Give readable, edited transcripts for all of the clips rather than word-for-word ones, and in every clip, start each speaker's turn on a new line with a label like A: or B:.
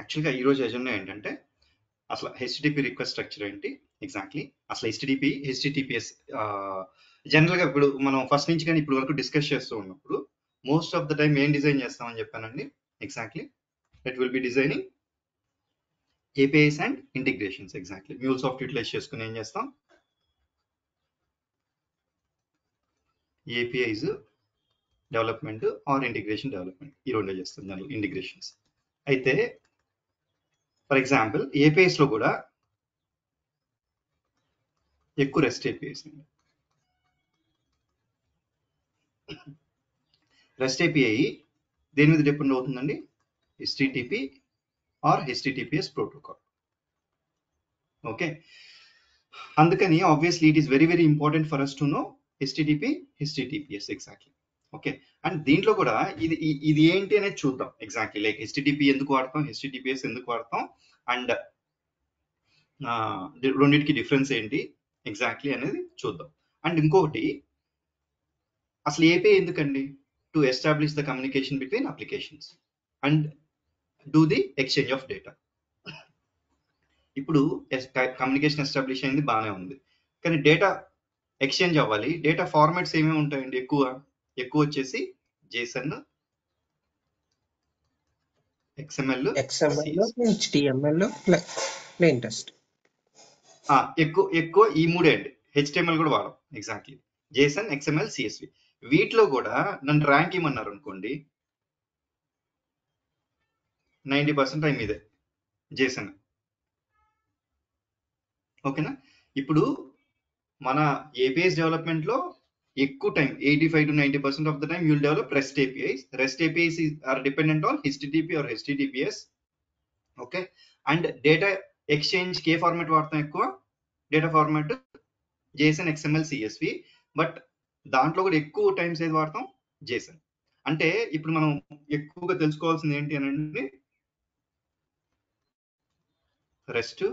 A: యాక్చువల్గా ఈరోజు ఎజెండా ఏంటంటే అసలు హెచ్టిటిపి రిక్వెస్ట్ స్ట్రక్చర్ ఏంటి ఎగ్జాక్ట్లీ, అసలు హెచ్టిటిపిఎస్ జనరల్గా ఇప్పుడు మనం ఫస్ట్ నుంచి కానీ ఇప్పుడు వరకు డిస్కస్ చేస్తూ ఉన్నప్పుడు మోస్ట్ ఆఫ్ ద టైం ఏం డిజైన్ చేస్తామని చెప్పానండి. Exactly it will be designing APIs and integrations. Exactly MuleSoft utilise చేసుకుని ఏం చేస్తాం, APIs development or integration development ఈ రెండే చేస్తాం జనరల్ ఇంటిగ్రేషన్స్. అయితే ఫర్ ఎగ్జాంపుల్ ఏపీఐస్ లో కూడా ఎక్కువ రెస్ట్ ఏపీఐస్ అండి. రెస్ట్ ఏపీఐ దేని మీద డిపెండ్ అవుతుందండి, HTTP or HTTPS protocol. Okay, అందుకని obviously it is very very important for us to know HTTPS exactly. Okay, and దీంట్లో కూడా ఇది ఏంటి అనేది చూద్దాం. ఎగ్జాక్ట్లీ లైక్ హెచ్టిటిపి ఎందుకు వాడతాం, హెచ్టిటిపిఎస్ ఎందుకు వాడతాం, అండ్ రెండింటికి డిఫరెన్స్ ఏంటి ఎగ్జాక్ట్లీ అనేది చూద్దాం. అండ్ ఇంకొకటి అసలు ఏపీఐ ఎందుకండి, to establish the communication between applications and do the exchange of data. ఇప్పుడు కమ్యూనికేషన్ ఎస్టాబ్లిష్ అయింది బాగానే ఉంది, కానీ డేటా ఎక్స్చేంజ్ అవ్వాలి. డేటా ఫార్మాట్స్ ఏమేమి ఉంటాయండి, ఎక్కువ వచ్చేసి JSON, XML,
B: HTML, plain text.
A: ఎక్కువ ఈ మూడే అండి. HTML కూడా వాడం. Exactly JSON, XML, CSV. వీటిలో కూడా నన్ను ర్యాంక్ ఇవ్వమన్నారు అనుకోండి, 90% టైం ఇదే JSON. ఓకేనా, ఇప్పుడు మన ఏపీఐస్ డెవలప్మెంట్ లో ఎక్కువ time 85 to 90% of the time you will develop REST APIs. REST APIs are dependent on HTTP or HTTPS. Okay, and data exchange కే ఫార్మాట్ వాడతాం, ఎక్కువ data format JSON, XML, CSV. But దాంట్లో కూడా ఎక్కువ times ఏది వాడతాం, JSON. అంటే ఇప్పుడు మనం ఎక్కువగా తెలుసుకోవాల్సింది ఏంటి అనండి, రెస్ట్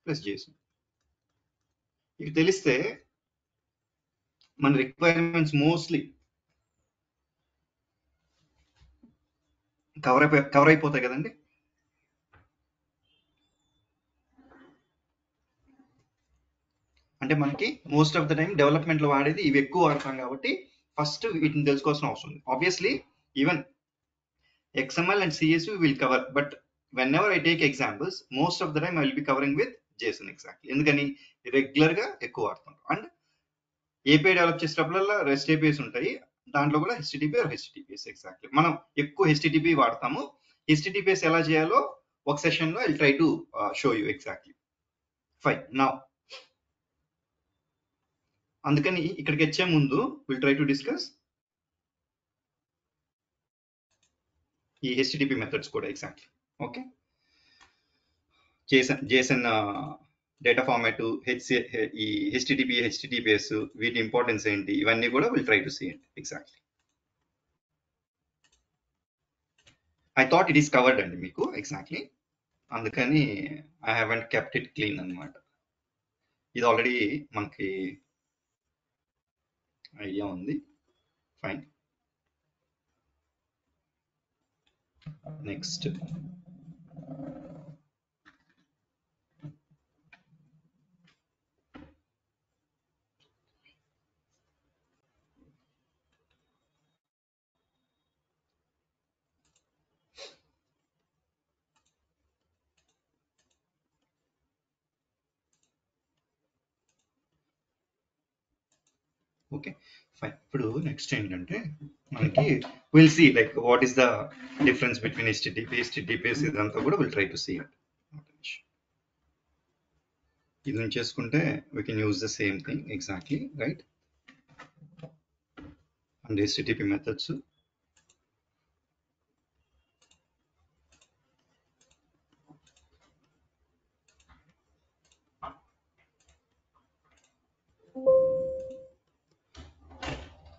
A: ప్లస్ JSON. ఇవి తెలిస్తే మన రిక్వైర్మెంట్స్ మోస్ట్లీ కవర్ అయిపోతాయి కదండి. అంటే మనకి most of the time development లో వాడేది ఇవి ఎక్కువ వాడతాం కాబట్టి ఫస్ట్ వీటిని తెలుసుకోవాల్సిన అవసరం ఉంది. Obviously even XML and CSV will cover, but whenever I take examples, most of the time I will be covering with JSON. Exactly ఎందుకని రెగ్యులర్ గా ఎక్కువ వాడతాం. అండ్ ఏపీఐ డెవలప్ చేసేటప్పుడల్లా REST APIs ఉంటాయి, దాంట్లో కూడా HTTP or HTTPS. ఎగ్జాక్ట్లీ మనం ఎక్కువ HTTP వాడతాము. HTTPS ఎలా చేయాలో ఒక సెషన్ లో I try to show you. Exactly fine. Now అందుకని ఇక్కడికి వచ్చే ముందు విల్ ట్రై టు డిస్కస్ ఈ HTTP మెథడ్స్ కూడా. Exactly okay, JSON data format, ఈ HTTP, HTTPS వీటి ఇంపార్టెన్స్ ఏంటి, ఇవన్నీ కూడా will try to see it. Exactly I thought it is covered అండి మీకు. ఎగ్జాక్ట్లీ అందుకని I haven't kept it clean అనమాట. ఇది ఆల్రెడీ మనకి ఐడియా ఉంది. Fine, next okay fine. ఇప్పుడు నెక్స్ట్ ఏంటంటే మనకి will see like what is the difference between HTTPS ఇదంతా కూడా will try to see it. ఇది నుంచి చేసుకుంటే we can use the same thing. Exactly right. And HTTP methods,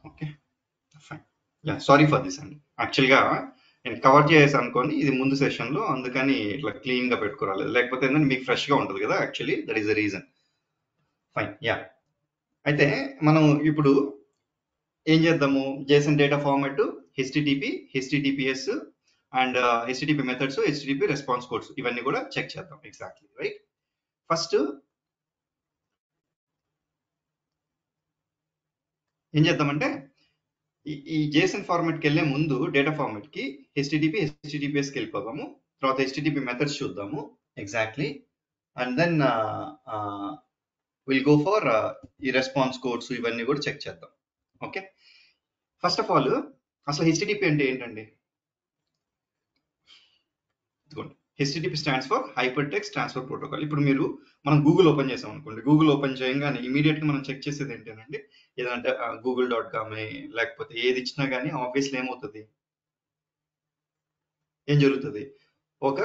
A: okay fine. Yeah sorry for this అండి, యాక్చువల్గా నేను cover చేసేసి అనుకోని ఇది ముందు సెషన్ లో, అందుకని ఇట్లా క్లీన్ గా పెట్టుకోరాలేదు. లేకపోతే ఏంటంటే మీకు ఫ్రెష్ గా ఉంటుంది కదా, actually that is the reason. Fine. Yeah అయితే మనం ఇప్పుడు ఏం చేద్దాము, JSON data format HTTP, HTTPS and HTTP methods, HTTP response codes ఇవన్నీ కూడా చెక్ చేద్దాం. Exactly right. ఫస్ట్ ఏం చేద్దామంటే ఈ JSON ఫార్మాట్కి వెళ్ళే ముందు డేటా ఫార్మాట్కి HTTP, HTTPSకి వెళ్ళిపోదాము. తర్వాత HTTP మెథడ్స్ చూద్దాము. Exactly. And then will go for ఈ రెస్పాన్స్ కోడ్స్ ఇవన్నీ కూడా చెక్ చేద్దాం. ఓకే, ఫస్ట్ ఆఫ్ ఆల్ అసలు HTTP అంటే ఏంటండి? HTTP stands for hyper text transfer protocol. ఇప్పుడు మనం గూగుల్ ఓపెన్ చేసాం అనుకోండి, గూగుల్ ఓపెన్ చేయగానే ఇమీడియట్ గా మనం చెక్ చేసేది ఏంటంటే ఏదంటే google.com లేకపోతే ఏది ఇచ్చినా కానీ ఆబ్వియస్లీ ఏమవుతుంది, ఏం జరుగుతుంది, ఒక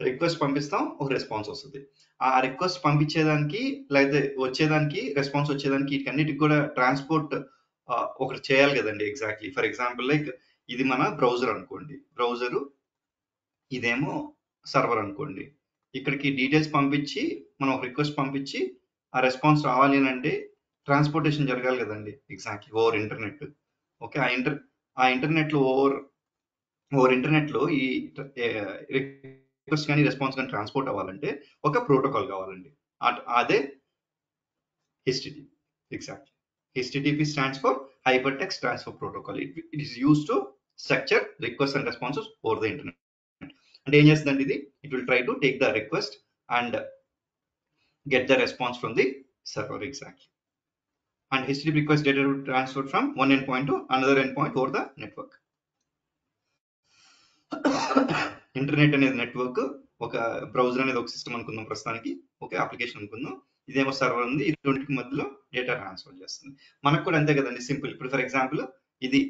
A: రిక్వెస్ట్ పంపిస్తాం, ఒక రెస్పాన్స్ వస్తుంది. ఆ రిక్వెస్ట్ పంపించేదానికి లేకపోతే వచ్చేదానికి రెస్పాన్స్ వచ్చేదానికి వీటన్నిటికి కూడా ట్రాన్స్పోర్ట్ ఒకటి చేయాలి కదండి. ఎగ్జాక్ట్లీ. ఫర్ ఎగ్జాంపుల్ లైక్ ఇది మన బ్రౌజర్ అనుకోండి, బ్రౌజరు ఇదేమో సర్వర్ అనుకోండి. ఇక్కడికి డీటెయిల్స్ పంపించి మనం ఒక రిక్వెస్ట్ పంపించి ఆ రెస్పాన్స్ రావాలి అని అంటే ట్రాన్స్పోర్టేషన్ జరగాలి కదండి. Exactly, over internet. ఓకే, ఆ ఇంటర్నెట్ లో ఓవర్ ఇంటర్నెట్ లో ఈ రిక్వెస్ట్ కానీ రెస్పాన్స్ కానీ ట్రాన్స్పోర్ట్ అవ్వాలంటే ఒక ప్రోటోకాల్ కావాలండి. అదే HTTP. Exactly. HTTP stands for hyper text transfer protocol. It is used to structure request and responses over the internet. అంటే ఏం చేస్తుందండి ఇది, it will try to take the request and get the response from the server. Exactly. And HTTP request data to transfer from one endpoint to another endpoint over the network. Internet అనేది network, ఒక browser అనేది ఒక system అనుకుందాం ప్రస్తుతానికి, ఒక application అనుకుందాం, ఇదేమో server ఉంది, ఈ రెండింటికి మధ్యలో డేటా ట్రాన్స్ఫర్ చేస్తుంది. మనకు కూడా అంతే కదండి, సింపుల్. ఇప్పుడు ఫర్ ఎగ్జాంపుల్ ఇది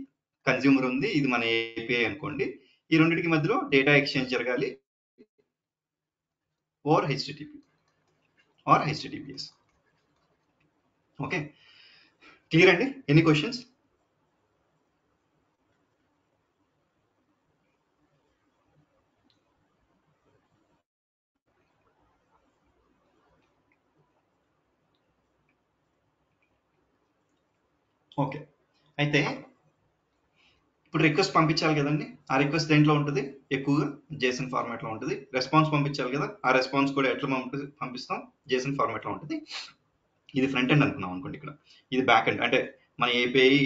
A: కన్జ్యూమర్ ఉంది, ఇది మన API అనుకోండి, ఈ రెండింటికి మధ్యలో డేటా ఎక్స్చేంజ్ జరగాలి over HTTP or HTTPS. Okay, clear అండి? Any questions? ఓకే, అయితే ఇప్పుడు రిక్వెస్ట్ పంపించాలి కదండి. ఆ రిక్వెస్ట్ దేంట్లో ఉంటుంది, ఎక్కువగా JSON ఫార్మాట్ లో ఉంటుంది. రెస్పాన్స్ పంపించాలి కదా, ఆ రెస్పాన్స్ కూడా ఎట్లా పంపిస్తాం, JSON ఫార్మాట్ లో ఉంటుంది. ఇది ఫ్రంట్ ఎండ్ అనుకున్నాం అనుకోండి, ఇక్కడ ఇది బ్యాక్ ఎండ్. అంటే మన API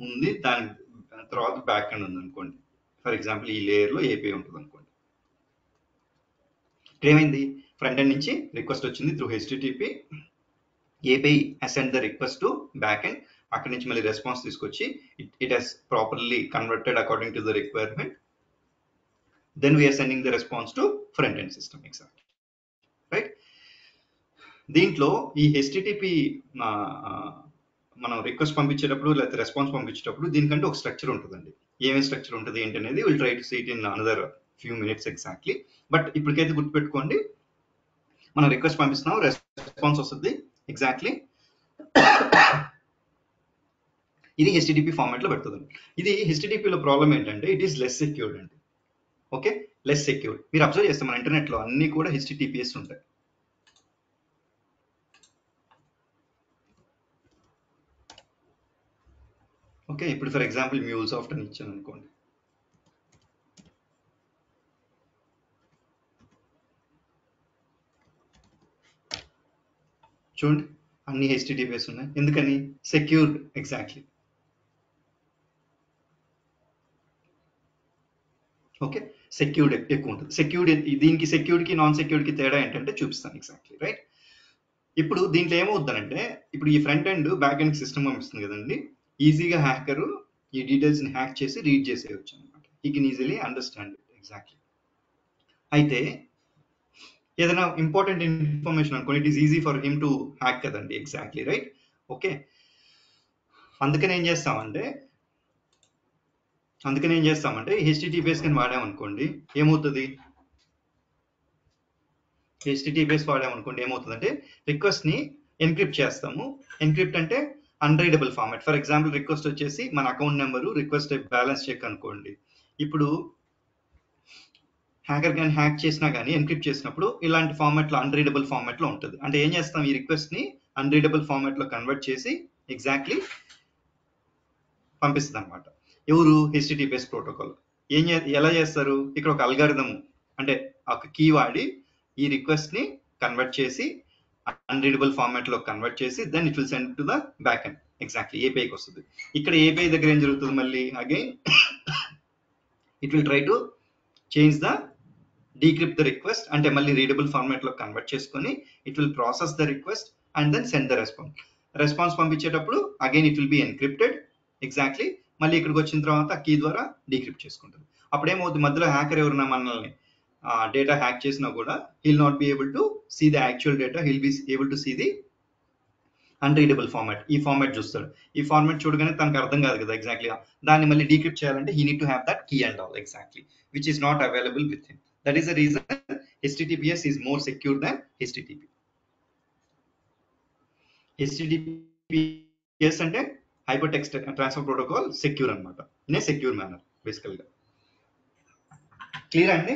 A: ఉంది, దాని తర్వాత బ్యాక్ ఎండ్ ఉంది అనుకోండి. ఫర్ ఎగ్జాంపుల్ ఈ లేయర్ లో API ఉంటుంది అనుకోండి. ఇక్కడ ఏమైంది, ఫ్రంట్ ఎండ్ నుంచి రిక్వెస్ట్ వచ్చింది through HTTP, API ascend the request to back end, అక్కడి నుంచి మళ్ళీ రెస్పాన్స్ తీసుకొచ్చి it has properly converted according to the requirement, then we're sending the response to front end system. Exact right. దీంట్లో ఈ HTTP మనం request పంపించేటప్పుడు లేకపోతే response పంపించేటప్పుడు దీనికంటే ఒక స్ట్రక్చర్ ఉంటుందండి. ఏమేమి స్ట్రక్చర్ ఉంటుంది ఏంటి అనేది will try to see it in another few minutes. Exactly. But ఇప్పటికైతే గుర్తుపెట్టుకోండి, మనం రిక్వెస్ట్ పంపిస్తున్నాం, రెస్పాన్స్ వస్తుంది. ఎగ్జాక్ట్లీ, ఇది HTTP ఫార్మాట్ లో పెడుతుంది. ఇది HTTP లో ప్రాబ్లం ఏంటంటే ఇట్ ఈస్ లెస్ సెక్యూర్డ్ అండి. Okay, less secured. మీరు అబ్జర్వ్ చేస్తే మన ఇంటర్నెట్ లో అన్ని కూడా HTTPS ఉంటాయి. ఓకే, ఇప్పుడు ఫర్ ఎగ్జాంపుల్ MuleSoft అని ఇచ్చాను అనుకోండి, చూడండి అన్ని HTTPS ఉన్నాయి. ఎందుకని? సెక్యూర్డ్. ఎగ్జాక్ట్లీ. ఓకే, సెక్యూర్డ్ ఎక్కువ ఉంటుంది. సెక్యూర్డ్, దీనికి సెక్యూర్డ్కి నాన్ సెక్యూర్డ్కి తేడా ఏంటంటే చూపిస్తాను. Exactly right. ఇప్పుడు దీంట్లో ఏమవుతుందంటే ఇప్పుడు ఈ front end back end system పంపిస్తుంది కదండి, ఈజీగా హ్యాకర్ ఈ డీటెయిల్స్ ని హ్యాక్ చేసి రీడ్ చేసేయచ్చు అనమాట. He can easily understand it. Exactly. అయితే ఏదైనా ఇంపార్టెంట్ ఇన్ఫర్మేషన్ అనుకోండి, it is easy for him to hack కదండి. Exactly right. ఓకే, అందుకని ఏం చేస్తామంటే HTTPS కానీ వాడామనుకోండి ఏమవుతుంది, HTTPS వాడామనుకోండి ఏమవుతుందంటే రిక్వెస్ట్ ని ఎన్క్రిప్ట్ చేస్తాము. ఎన్క్రిప్ట్ అంటే unreadable format. For example request వచ్చేసి మన account number, request balance check అనుకోండి. ఇప్పుడు హ్యాకర్ కానీ హ్యాక్ చేసినా కానీ ఎన్క్రిప్ట్ చేసినప్పుడు ఇలాంటి ఫార్మాట్ లో అన్రీడబుల్ ఫార్మాట్ లో ఉంటుంది. అంటే ఏం చేస్తాం, ఈ రిక్వెస్ట్ ని అన్రీడబుల్ ఫార్మాట్ లో కన్వర్ట్ చేసి ఎగ్జాక్ట్లీ పంపిస్తుంది అనమాట. ఎవరు? HTTPS protocol. ఎలా చేస్తారు? ఇక్కడ ఒక అల్గారిథం అంటే ఒక కీ వాడి ఈ రిక్వెస్ట్ ని కన్వర్ట్ చేసి అన్రీడబుల్ ఫార్మాట్ లో కన్వర్ట్ చేసి then it will send to the back end. Exactly ఏపీఐకి వస్తుంది. ఇక్కడ ఏపీఐ దగ్గర ఏం జరుగుతుంది? మళ్ళీ again it will try to change the decrypt the request, అంటే మళ్ళీ రీడబుల్ ఫార్మాట్ లో కన్వర్ట్ చేసుకొని it will process the request and then send the response పంపించేటప్పుడు again it will be encrypted. Exactly మళ్ళీ ఇక్కడికి వచ్చిన తర్వాత కీ ద్వారా డీక్రిప్ట్ చేసుకుంటుంది. అప్పుడేమవుతుంది? మధ్యలో హ్యాకర్ ఎవరైనా మనల్ని డేటా హ్యాక్ చేసినా కూడా he'll not be able to see the actual data, he'll be able to see the unreadable format. ఈ ఫార్మాట్ చూస్తాడు. ఈ ఫార్మాట్ చూడగానే తనకు అర్థం కాదు కదా ఎగ్జాక్ట్లీ. దాన్ని మళ్ళీ డీక్రిప్ట్ చేయాలంటే he need to have that key and all exactly, which is not available with him. That is the reason HTTPS is more secure than HTTP. HTTPS అంటే hyper text transfer protocol secure అనమాట, in a secure manner basically గా. Clear అండి?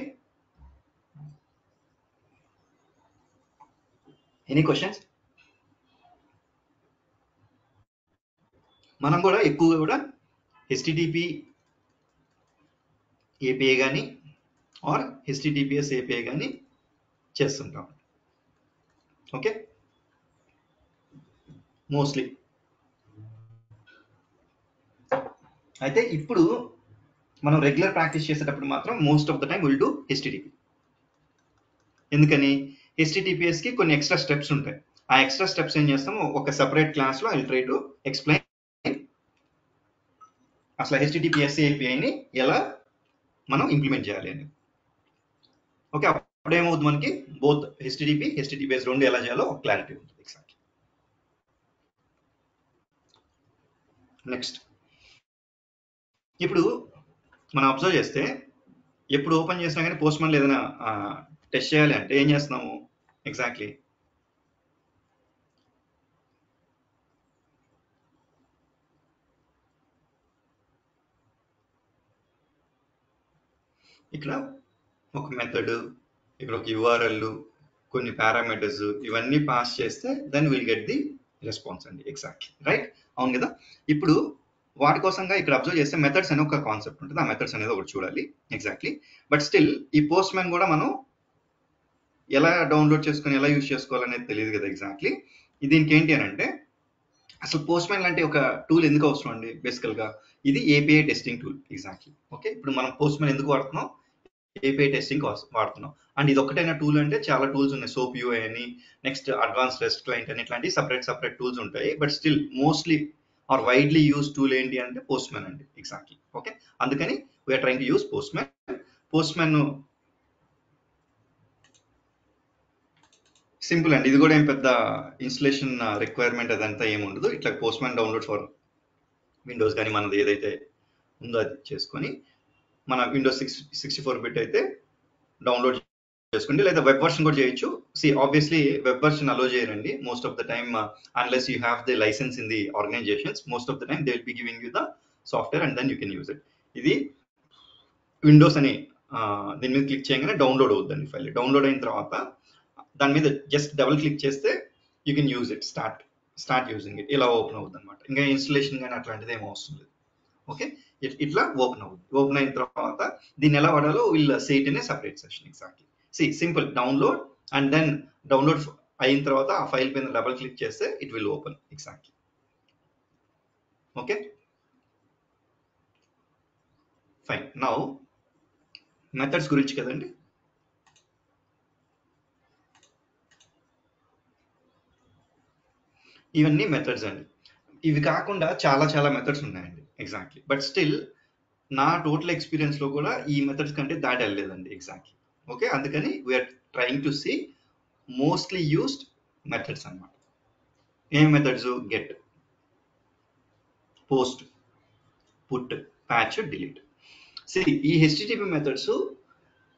A: Any questions? మనం కూడా ఎక్కువగా కూడా HTTP API కానీ or HTTPS API కానీ చేస్తుంటాం. Okay, mostly. అయితే ఇప్పుడు మనం రెగ్యులర్ ప్రాక్టీస్ చేసేటప్పుడు మాత్రం most of the time will do HTTP. ఎందుకని? HTTPS కి కొన్ని ఎక్స్ట్రా స్టెప్స్ ఉంటాయి. ఆ ఎక్స్ట్రా స్టెప్స్ ఏం చేస్తాము ఒక సెపరేట్ క్లాస్ లో ఐ ట్రై టు ఎక్స్ప్లెయిన్ అసలు HTTPS APIని ఎలా మనం ఇంప్లిమెంట్ చేయాలి అని. ఓకే, అప్పుడేమవుతుంది మనకి బోత్ HTTPS రెండు ఎలా చేయాలో క్లారిటీ ఉంటుంది. ఎగ్జాక్ట్లీ. నెక్స్ట్, ఇప్పుడు మనం అబ్జర్వ్ చేస్తే ఎప్పుడు ఓపెన్ చేసినా కానీ పోస్ట్ మ్యాన్ ఏదైనా టెస్ట్ చేయాలి అంటే ఏం చేస్తున్నాము? ఎగ్జాక్ట్లీ ఇక్కడ ఒక మెథడ్, ఇక్కడ ఒక URL, కొన్ని పారామీటర్స్ ఇవన్నీ పాస్ చేస్తే then will get the response అండి. ఎగ్జాక్ట్లీ రైట్, అవును కదా. ఇప్పుడు వాటి కోసంగా ఇక్కడ అబ్జర్వ్ చేస్తే మెథడ్స్ అనే ఒక కాన్సెప్ట్ ఉంటుంది. ఆ మెథడ్స్ అనేది ఒకటి చూడాలి. ఎగ్జాక్ట్లీ. బట్ స్టిల్ ఈ పోస్ట్ మ్యాన్ కూడా మనం ఎలా డౌన్లోడ్ చేసుకొని ఎలా యూజ్ చేసుకోవాలనేది తెలియదు కదా. ఎగ్జాక్ట్లీ దీనికి ఏంటి అని అంటే అసలు పోస్ట్ మ్యాన్ లాంటి ఒక టూల్ ఎందుకు అవసరం అండి? బేసికల్ గా ఇది API testing tool. Exactly. Okay, ఇప్పుడు మనం పోస్ట్ మ్యాన్ ఎందుకు వాడుతున్నాం? API టెస్టింగ్ వాడుతున్నాం. అండ్ ఇది ఒకటైన టూల్ అంటే చాలా టూల్స్ ఉన్నాయి. SOAP UI అని, నెక్స్ట్ అడ్వాన్స్ రెస్ట్ క్లయింట్ అని, ఇట్లాంటి సపరేట్ టూల్స్ ఉంటాయి. But still mostly or widely use tool ఏంటి అంటే పోస్ట్ మ్యాన్ అండి. ఎగ్జాక్ట్లీ. ఓకే, అందుకని we're trying to use Postman. Postman simple అండి. ఇది కూడా ఏం పెద్ద ఇన్స్టలేషన్ రిక్వైర్మెంట్ అదంతా ఏమి ఉండదు. ఇట్లా post man download for Windows కానీ మనది ఏదైతే ఉందో అది చేసుకొని మన విండోస్ 64 బిట్ అయితే డౌన్లోడ్ చేసుకోండి, లేదా వెబ్ వర్షన్ కూడా చేయొచ్చు. ఆబ్వియస్లీ వెబ్ వర్షన్ అలో చేయరండి most of the time unless you have the license in the organizations. Most of the time they will be giving you the software and then you can use it. ఇది Windows అని దీని మీద click చేయగానే download అవుతుందండి file. Download అయిన తర్వాత దాని మీద జస్ట్ డబుల్ క్లిక్ చేస్తే you can use it, start using it. ఇలా ఓపెన్ అవుతుంది అనమాట. ఇంకా ఇన్స్టలేషన్ కానీ అట్లాంటిది ఏమో అవసరం లేదు. ఓకే, ఇట్లా ఓపెన్ అవుతుంది. ఓపెన్ అయిన తర్వాత దీన్ని ఎలా వాడాలో we'll see it in a separate session. Exactly. Simple download and then download అయిన తర్వాత ఆ ఫైల్ పైన డబుల్ క్లిక్ చేస్తే it will open. Exactly. Okay, fine. Now methods గురించి కదండి. ఇవన్నీ మెథడ్స్ అండి. ఇవి కాకుండా చాలా మెథడ్స్ ఉన్నాయండి. ఎగ్జాక్ట్లీ. బట్ స్టిల్ నా టోటల్ ఎక్స్పీరియన్స్ లో కూడా ఈ మెథడ్స్ కంటే దాటి వెళ్ళలేదండి. ఎగ్జాక్ట్లీ. ఓకే, అందుకని we're trying to see mostly used methods అన్నమాట. ఏం methods? Get, post, put, patch, delete. ఈ HTTP మెథడ్స్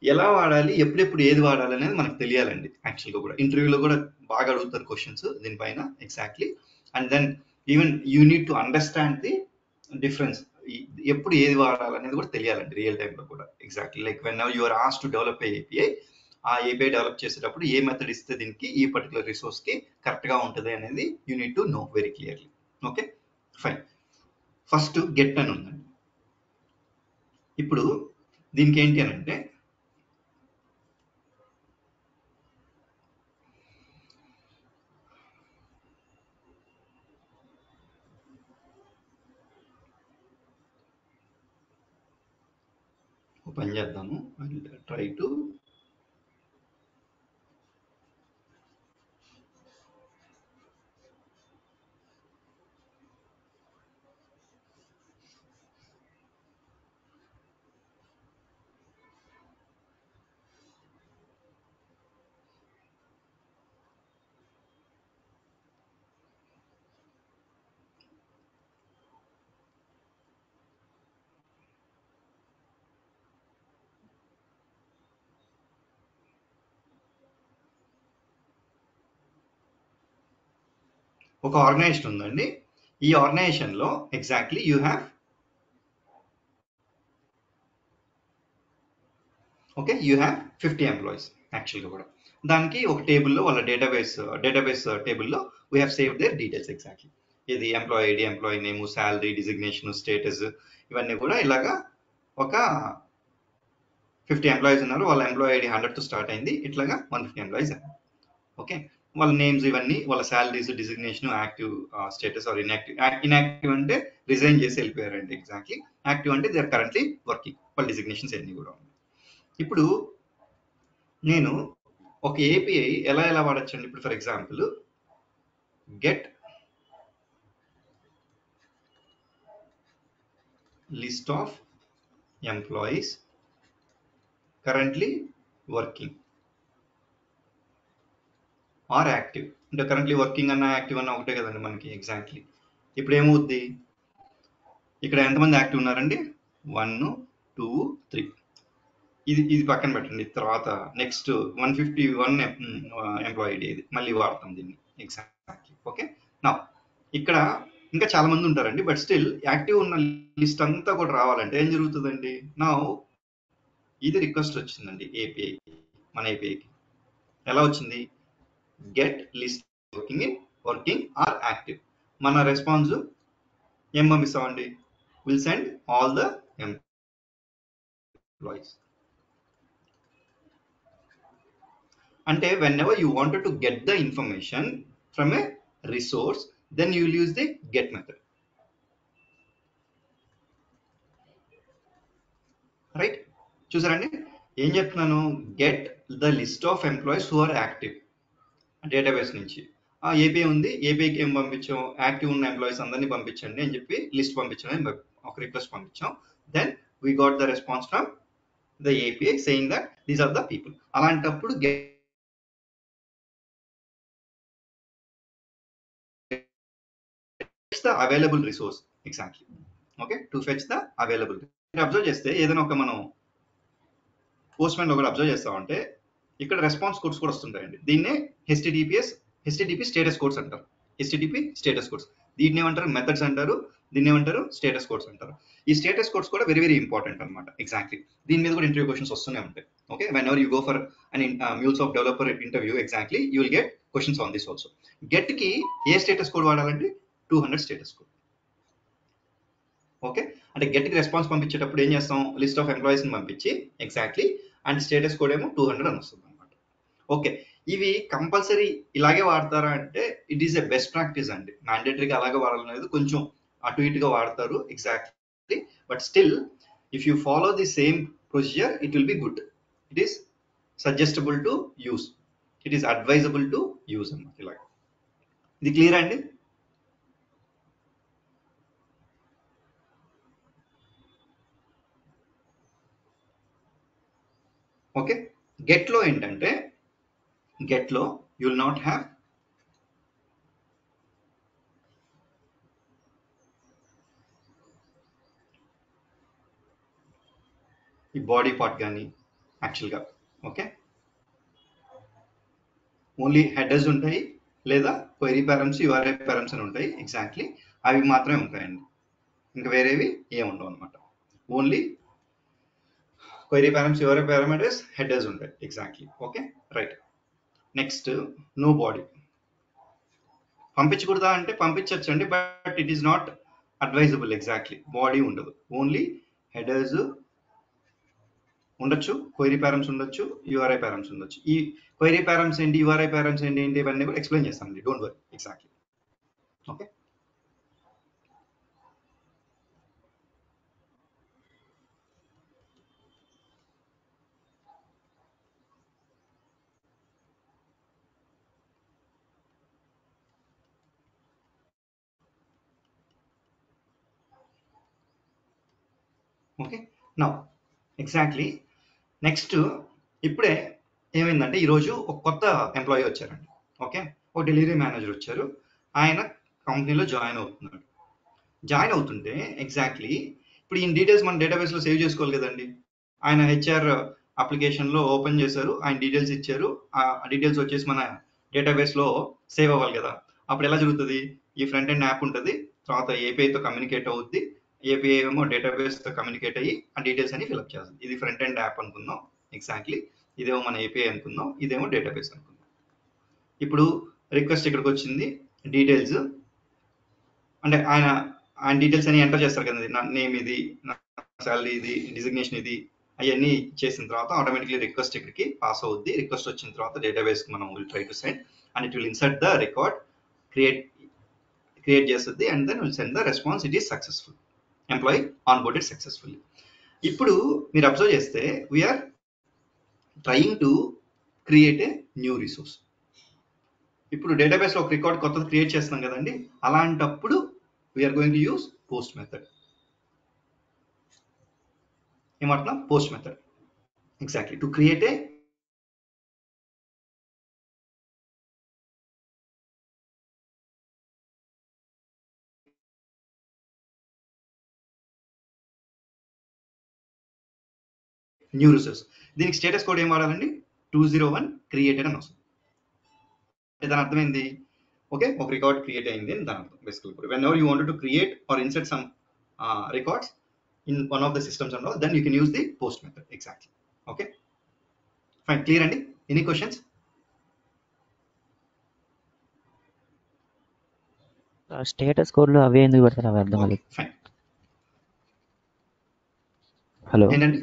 A: ఎలా వాడాలి, ఎప్పుడెప్పుడు ఏది వాడాలి అనేది మనకు తెలియాలండి. యాక్చువల్గా కూడా ఇంటర్వ్యూలో కూడా బాగా అడుగుతారు క్వశ్చన్స్ దీనిపైన. Exactly. And then even you need to understand the difference. ఎప్పుడు ఏది వాడాలనేది కూడా తెలియాలండి రియల్ టైంలో కూడా. Exactly. Like when you are asked to develop API, ఆ API డెవలప్ చేసేటప్పుడు ఏ మెథడ్ ఇస్తే దీనికి ఈ పర్టికులర్ రిసోర్స్ కి కరెక్ట్ గా ఉంటుంది అనేది you need to know very clearly. Okay, fine. First get అని ఉందండి. ఇప్పుడు దీనికి ఏంటి అని అంటే ఓపెన్ చేద్దాము అండ్ ట్రై టు ఒక ఆర్గనైజేషన్ ఉందండి. ఈ ఆర్గనైజేషన్ లో exactly you have okay you have 50 employees యాక్చువల్గా కూడా. దానికి ఒక టేబుల్లో వాళ్ళ డేటాబేస్ టేబుల్లో we have save their details exactly. ఇది employee ID, employee name, salary, designation, status, ఇవన్నీ కూడా ఇలాగా ఒక 50 ఎంప్లాయీస్ ఉన్నారు. వాళ్ళ ఎంప్లాయీ ఐడి 100తో స్టార్ట్ అయింది, ఇట్లాగా 150 ఎంప్లాయీస్ అన్నారు. ఓకే, వాళ్ళ నేమ్స్ ఇవన్నీ, వాళ్ళ salaries, designation, active status are inactive. Inactive అంటే రిజైన్ చేసి వెళ్ళిపోయారండి ఎగ్జాక్ట్లీ. యాక్టివ్ అంటే దే ఆర్ కరెంట్లీ వర్కింగ్. వాళ్ళ డిజిగ్నేషన్స్ అన్ని కూడా ఉన్నాయి. ఇప్పుడు నేను ఒక ఏపీఐ ఎలా వాడచ్చండి? ఇప్పుడు for example get list of employees currently working or active. అంటే కరెంట్లీ వర్కింగ్ అన్న యాక్టివ్ అన్న ఒకటే కదండి మనకి ఎగ్జాక్ట్లీ. ఇప్పుడు ఏమవుద్ది, ఇక్కడ ఎంతమంది యాక్టివ్ ఉన్నారండి? 1, 2, 3. ఇది పక్కన పెట్టండి. తర్వాత నెక్స్ట్ 151 ఎంప్లాయీ ఐడి, ఇది మళ్ళీ వాడతాం దీన్ని ఎగ్జాక్ట్లీ. ఓకే, నా ఇక్కడ ఇంకా చాలా మంది ఉంటారండి, బట్ స్టిల్ యాక్టివ్ ఉన్న లిస్ట్ అంతా కూడా రావాలంటే ఏం జరుగుతుందండి? నా ఇది రిక్వెస్ట్ వచ్చిందండి ఏపీఐ, మన ఏపీఐకి ఎలా వచ్చింది? Get list working or active. మన రెస్పాన్స్ ఏం పంపిస్తామండి? Will send all the employees. అంటే whenever you wanted to get the information from a resource, then you will use the get method, right? చూసారండి ఏం చెప్తున్నాను? Get the list of employees who are active database నుంచి. ఆ API ఉంది, ఏపీఐకి ఏం పంపించాం? Active ఉన్న ఎంప్లాయీస్ అందరినీ పంపించండి అని చెప్పి లిస్ట్ పంపించడం, ఒక రిక్వెస్ట్ పంపించాం. Then we got the response from the API saying that these are the people. అలాంటప్పుడు the available resource exactly. Okay, to fetch the available. Observe చేస్తే ఏదైనా ఒక మనం పోస్ట్ మ్యాన్ లో కూడా అబ్జర్వ్ చేస్తామంటే ఇక్కడ రెస్పాన్స్ కోడ్స్ కూడా వస్తుంటాయండి. దీన్నే హెచ్టిటిపి స్టేటస్ కోడ్స్ అంటారు. హెచ్టిటిపి స్టేటస్ కోడ్స్, దీన్ని ఏమంటారు? మెథడ్స్ అంటారు. దీన్ని ఏమంటారు? స్టేటస్ కోడ్స్ అంటారు. ఈ స్టేటస్ కోడ్స్ కూడా వెరీ ఇంపార్టెంట్ అనమాట ఎగ్జాక్ట్లీ. దీని మీద కూడా ఇంటర్వ్యూ క్వశ్చన్స్ వస్తూనే ఉంటాయి. Okay, when ever you go for an MuleSoft developer interview exactly you will get questions on this also. Get కి ఏ స్టేటస్ కోడ్ వాడాలంటే 200 స్టేటస్ కోడ్. ఓకే, అంటే గెట్ కి రెస్పాన్స్ పంపించేటప్పుడు ఏం చేస్తాం? లిస్ట్ ఆఫ్ ఎంప్లాయీస్ ని పంపించి ఎగ్జాక్ట్లీ, అండ్ స్టేటస్ కోడ్ ఏమో 200 అని వస్తుంది అనమాట. ఓకే, ఇవి కంపల్సరీ ఇలాగే వాడతారా అంటే it is a best practice అండి. మ్యాండేటరీగా అలాగే వాడాలనేది కొంచెం అటు ఇటుగా వాడతారు exactly, but still if you follow the same procedure it will be good. It is suggestible to use, it is advisable to use అన్నమాట. ఇలాగ ఇది క్లియర్ అండి? ఓకే, గెట్ లో ఏంటంటే గెట్ లో యూ విల్ నాట్ హ్యావ్ ఈ body part కానీ యాక్చువల్గా. ఓకే, ఓన్లీ హెడర్స్ ఉంటాయి, లేదా క్వెరీ పారమ్స్, యూఆర్ఐ పారమ్స్ అని ఉంటాయి ఎగ్జాక్ట్లీ. అవి మాత్రమే ఉంటాయండి, ఇంకా వేరేవి ఏముండవు అనమాట. Only query params, URI parameters, headers ఉంటాయి exactly. Okay, right. Next no body. పంపించకూడదా అంటే పంపించచ్చండి, but it is not advisable exactly. Body ఉండదు, ఓన్లీ హెడర్స్ ఉండొచ్చు, క్వైరీ పారమ్స్ ఉండొచ్చు, యూఆర్ఐ పారమ్స్ ఉండొచ్చు. ఈ క్వైరీ పారమ్స్ ఏంటి, యూఆర్ఐ పారమ్స్ ఏంటి ఇవన్నీ కూడా ఎక్స్ప్లెయిన్ చేస్తానండి, don't worry. Exactly. Okay. Okay, now exactly next ఇప్పుడే ఏమైందంటే ఈరోజు ఒక కొత్త ఎంప్లాయీ వచ్చారండి. ఓకే, ఒక డెలివరీ మేనేజర్ వచ్చారు. ఆయన కంపెనీలో జాయిన్ అవుతున్నాడు. జాయిన్ అవుతుంటే ఎగ్జాక్ట్లీ ఇప్పుడు ఈ డీటెయిల్స్ మన డేటాబేస్లో సేవ్ చేసుకోవాలి కదండి. ఆయన హెచ్ఆర్ అప్లికేషన్లో ఓపెన్ చేశారు, ఆయన డీటెయిల్స్ ఇచ్చారు, ఆ డీటెయిల్స్ వచ్చేసి మన డేటాబేస్లో సేవ్ అవ్వాలి కదా. అప్పుడు ఎలా జరుగుతుంది, ఈ ఫ్రంట్ ఎండ్ యాప్ ఉంటుంది, తర్వాత ఏపీఐతో కమ్యూనికేట్ అవుద్ది, ఏపీఐ ఏమో డేటాబేస్తో కమ్యూనికేట్ అయ్యి ఆ డీటెయిల్స్ అని ఫిల్అప్ చేస్తుంది. ఇది ఫ్రంట్ ఎండ్ యాప్ అనుకుందాం ఎగ్జాక్ట్లీ, ఇదేమో మన ఏపీఐ అనుకుందాం, ఇదేమో డేటాబేస్ అనుకుందాం. ఇప్పుడు రిక్వెస్ట్ ఇక్కడికి వచ్చింది, డీటెయిల్స్ అంటే ఆయన డీటెయిల్స్ అని ఎంటర్ చేస్తారు కదా, నా నేమ్ ఇది, నా శాలరీ ఇది, డిజిగ్నేషన్ ఇది, అవన్నీ చేసిన తర్వాత ఆటోమేటిక్లీ రిక్వెస్ట్ ఇక్కడికి పాస్ అవుద్ది. రిక్వెస్ట్ వచ్చిన తర్వాత డేటాబేస్ మనం will try to send and it will insert the record, create చేస్తుంది and then will send the response, it is successful, employee onboarded successfully. ఇప్పుడు మీరు అబ్జర్వ్ చేస్తే we're trying to create a new resource. ఇప్పుడు డేటాబేస్లో ఒక record కొత్తది create చేస్తున్నాం కదండి, అలాంటప్పుడు we're going to use post method. ఏమంటున్నాం, post method exactly to create a new resource. దీనికి స్టేటస్ కోడ్ ఏం వాడాలండి, 201 క్రియేటెడ్ అని వస్తుంది. దాని అర్థమైంది. ఓకే, ఒక రికార్డ్ క్రియేట్ అయింది అని దాని అర్థం. Basically whenever you wanted to create or insert some records in one of the systems and all, then you can use the post method exactly. Okay fine, clear అండి. Any questions?
C: Status కోడ్లు అవే ఎందుకు పెడతారు, అవి అర్థం కాలేదు.
A: Fine.
C: Hello,
A: ఏంటండి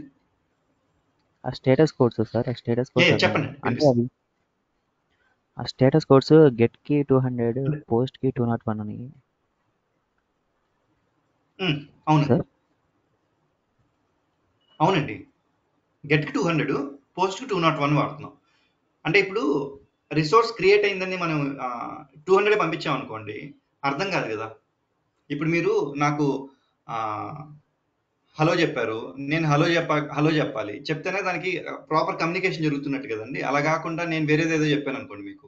C: ఆ స్టేటస్ కోడ్స్ సార్, ఆ స్టేటస్ కోడ్స్
A: చెప్పండి.
C: అంటే అవి ఆ స్టేటస్ కోడ్స్ గెట్ కి 200, పోస్ట్ కి 201 అని.
A: అవునండి,
C: సార్
A: అవునండి, గెట్ కి 200, పోస్ట్ కి 201 వాడుతున్నాం. అంటే ఇప్పుడు రిసోర్స్ క్రియేట్ అయిందని మనం 200 పంపించాం అనుకోండి, అర్థం కాదు కదా. ఇప్పుడు మీరు నాకు హలో చెప్పారు, నేను హలో చెప్పాలి, చెప్తేనే దానికి ప్రాపర్ కమ్యూనికేషన్ జరుగుతున్నట్టు కదండి. అలా కాకుండా నేను వేరేది ఏదో చెప్పాను అనుకోండి మీకు,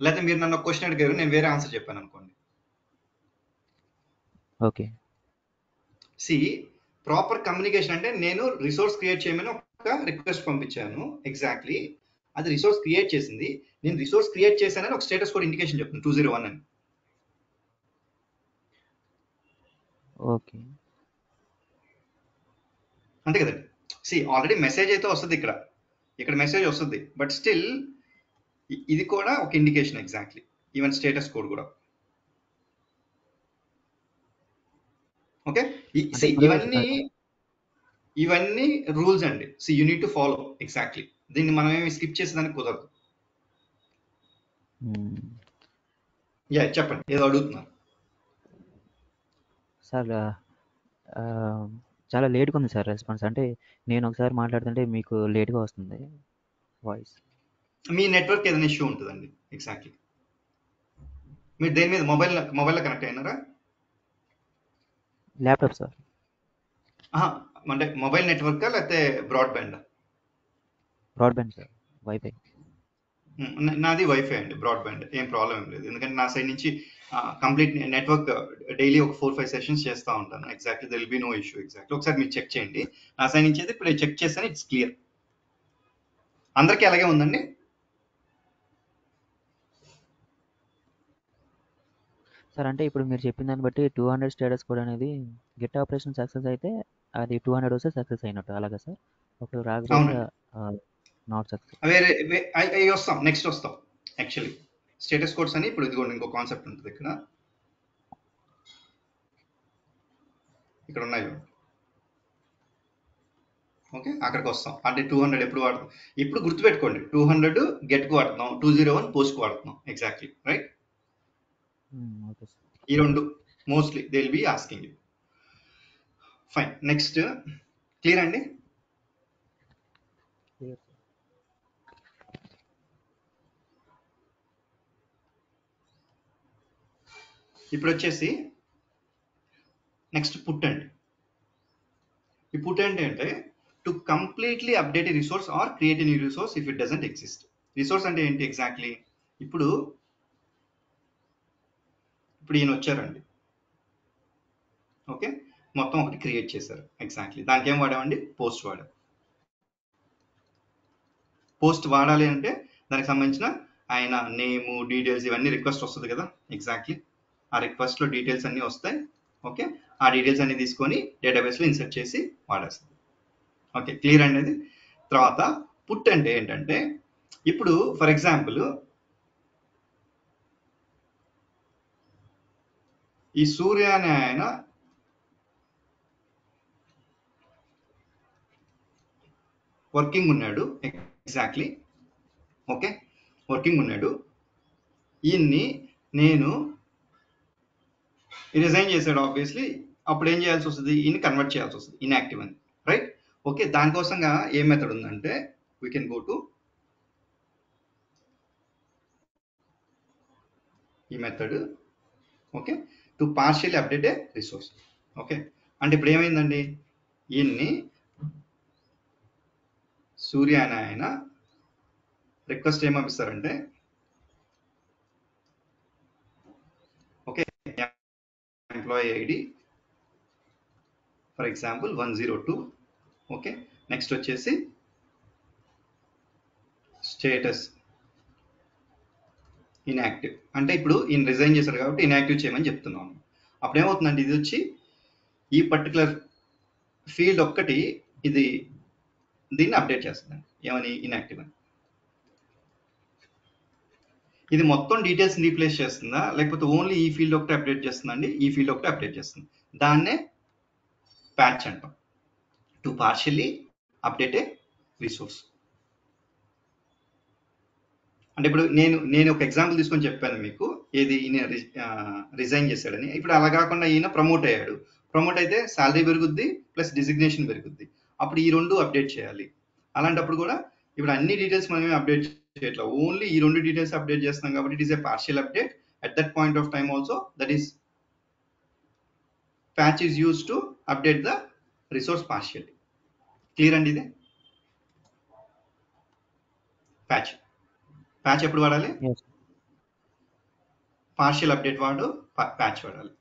A: లేకపోతే మీరు నన్ను క్వశ్చన్ అడిగారు, నేను వేరే ఆన్సర్ చెప్పాను అనుకోండి.
C: ఓకే,
A: సి ప్రాపర్ కమ్యూనికేషన్ అంటే నేను రిసోర్స్ క్రియేట్ చేయమని ఒక రిక్వెస్ట్ పంపించాను ఎగ్జాక్ట్లీ, అది రిసోర్స్ క్రియేట్ చేసింది, నేను రిసోర్స్ క్రియేట్ చేశానని ఒక స్టేటస్ కోడ్ ఇండికేషన్ చెప్తాను 201 అని.
C: ఓకే,
A: అంతే కదండి. సి ఆల్రెడీ మెసేజ్ అయితే వస్తుంది, ఇక్కడ మెసేజ్ వస్తుంది, బట్ స్టిల్ ఇది కూడా ఒక indication exactly, even status code కూడా. ఓకే, ఇవన్నీ రూల్స్ అండి. See you need to follow exactly. దీన్ని మనం ఏమి స్కిప్ చేసేదానికి కుదరదు. యా చెప్పండి, ఏదో అడుగుతున్నారు
C: సార్. చాలా లేట్గా ఉంది సార్ రెస్పాన్స్. అంటే నేను ఒకసారి మాట్లాడుతుంటే మీకు లేట్గా వస్తుంది వాయిస్.
A: మీ నెట్వర్క్ ఏదైనా ఇష్యూ ఉంటుందండి ఎగ్జాక్ట్లీ. మీరు దేని మీద మొబైల్లో కనెక్ట్ అయినారా?
C: Laptop sir.
A: అంటే మొబైల్ నెట్వర్కా లేకపోతే బ్రాడ్బ్యాండ్?
C: Broadband sir, wifi.
A: నాది వైఫై అండి, బ్రాడ్బ్యాండ్. ఏం ప్రాబ్లం ఏం లేదు, ఎందుకంటే నా సైడ్ నుంచి కంప్లీట్ నెట్వర్క్ డైలీ ఒక 4-5 సెషన్స్ చేస్తూ ఉంటాను exactly. There will be no issue exactly. ఒకసారి మీరు చెక్ చేయండి. నా సైడ్ నుంచి అయితే ఇప్పుడు చెక్ చేస్తాను, ఇట్స్ క్లియర్. అందరికీ అలాగే ఉందండి?
C: సార్ అంటే ఇప్పుడు మీరు చెప్పిన దాన్ని బట్టి 200 స్టేటస్ కోడ్ అనేది గెట్ ఆపరేషన్ సక్సెస్ అయితే అది 200 వస్తే సక్సెస్ అయినట్టు, అలాగా సార్? ఒక రాకపోతే నాట్ సక్సెస్.
A: వేరే అవి వస్తాం, నెక్స్ట్ వస్తాం. యాక్చువల్లీ స్టేటస్ కోడ్స్ అని ఇప్పుడు ఇదిగోండి ఇంకో కాన్సెప్ట్ ఉంటుంది ఇక్కడ. ఇక్కడ ఉన్నాయి. ఓకే, అక్కడికి వస్తాం. అంటే 200 ఎప్పుడు వాడతాం? ఇప్పుడు గుర్తుపెట్టుకోండి, 200 గెట్కి వాడుతున్నాం, 201 పోస్ట్కి వాడుతున్నాం. Exactly right.
C: Okay sir.
A: ఈ రెండు mostly they will be asking you. Fine. Next clear అండి?
C: Clear sir.
A: ఇప్పుడు వచ్చేసి నెక్స్ట్ పుట్ అండి. ఈ పుట్ అంటే to completely update a resource or create a new resource if it doesn't exist. Resource అంటే ఏంటి ఎగ్జాక్ట్లీ? ఇప్పుడు ఈయన వచ్చారండి. ఓకే, మొత్తం ఒకటి క్రియేట్ చేశారు. ఎగ్జాక్ట్లీ దానికి ఏం వాడామండి? పోస్ట్ వాడాం. పోస్ట్ వాడాలి అంటే దానికి సంబంధించిన ఆయన నేము, డీటెయిల్స్ ఇవన్నీ రిక్వెస్ట్ వస్తుంది కదా. ఎగ్జాక్ట్లీ ఆ రిక్వెస్ట్లో డీటెయిల్స్ అన్నీ వస్తాయి. ఓకే, ఆ డీటెయిల్స్ అన్ని తీసుకొని డేటాబేస్లో ఇన్సర్ట్ చేసి వాడేస్తుంది. ఓకే, క్లియర్ అనేది. తర్వాత పుట్ అంటే ఏంటంటే, ఇప్పుడు ఫర్ ఎగ్జాంపుల్ ఈ సూర్య అనే ఆయన వర్కింగ్ ఉన్నాడు. ఎగ్జాక్ట్లీ ఓకే, వర్కింగ్ ఉన్నాడు. ఈయన్ని నేను రిజైన్ చేశాడు. ఆబ్వియస్లీ అప్పుడు ఏం చేయాల్సి వస్తుంది? ఈయన కన్వర్ట్ చేయాల్సి వస్తుంది ఇన్యాక్టివ్ అని. రైట్. ఓకే, దానికోసంగా ఏ మెథడ్ ఉందంటే వీ కెన్ గో టు ఈ method. Okay, to partially update a resource. Okay, అంటే ఇప్పుడు ఏమైందండి? ఈయన్ని సూర్య అనే ఆయన రిక్వెస్ట్ ఏం పంపిస్తారంటే, okay, employee ID for example 102. Okay, next వచ్చేసి స్టేటస్ ఇన్యాక్టివ్. అంటే ఇప్పుడు ఈయన రిజైన్ చేశారు కాబట్టి ఇన్యాక్టివ్ చేయమని చెప్తున్నాను. అప్పుడు ఏమవుతుందండి? ఇది వచ్చి ఈ పర్టికులర్ ఫీల్డ్ ఒక్కటి ఇది దీన్ని అప్డేట్ చేస్తుందండి. ఏమని? ఇన్యాక్టివ్ అని. ఇది మొత్తం డీటెయిల్స్ రీప్లేస్ చేస్తుందా, లేకపోతే ఓన్లీ ఈ ఫీల్డ్ ఒకటి అప్డేట్ చేస్తుందండి? ఈ ఫీల్డ్ ఒకటి అప్డేట్ చేస్తుంది. దాన్నే ప్యాచ్ అంటాం. To partially update a resource. అంటే ఇప్పుడు నేను ఒక ఎగ్జాంపుల్ తీసుకొని చెప్పాను మీకు, ఏది ఈయన రిజైన్ చేశాడని. ఇప్పుడు అలా కాకుండా ఈయన ప్రమోట్ అయ్యాడు. ప్రమోట్ అయితే శాలరీ పెరుగుద్ది ప్లస్ డిజిగ్నేషన్ పెరుగుద్ది. అప్పుడు ఈ రెండు అప్డేట్ చేయాలి. అలాంటప్పుడు కూడా ఇప్పుడు అన్ని డీటెయిల్స్ మనమే అప్డేట్ చేయట్లా, ఓన్లీ ఈ రెండు డీటెయిల్స్ అప్డేట్ చేస్తాం కాబట్టి it is A partial update. At that point of time also that is patch is use to update the resource partially. Clear అండి? ఇదే ప్యాచ్. ప్యాచ్ ఎప్పుడు వాడాలి? పార్షియల్ అప్డేట్ వాడు ప్యాచ్ వాడాలి.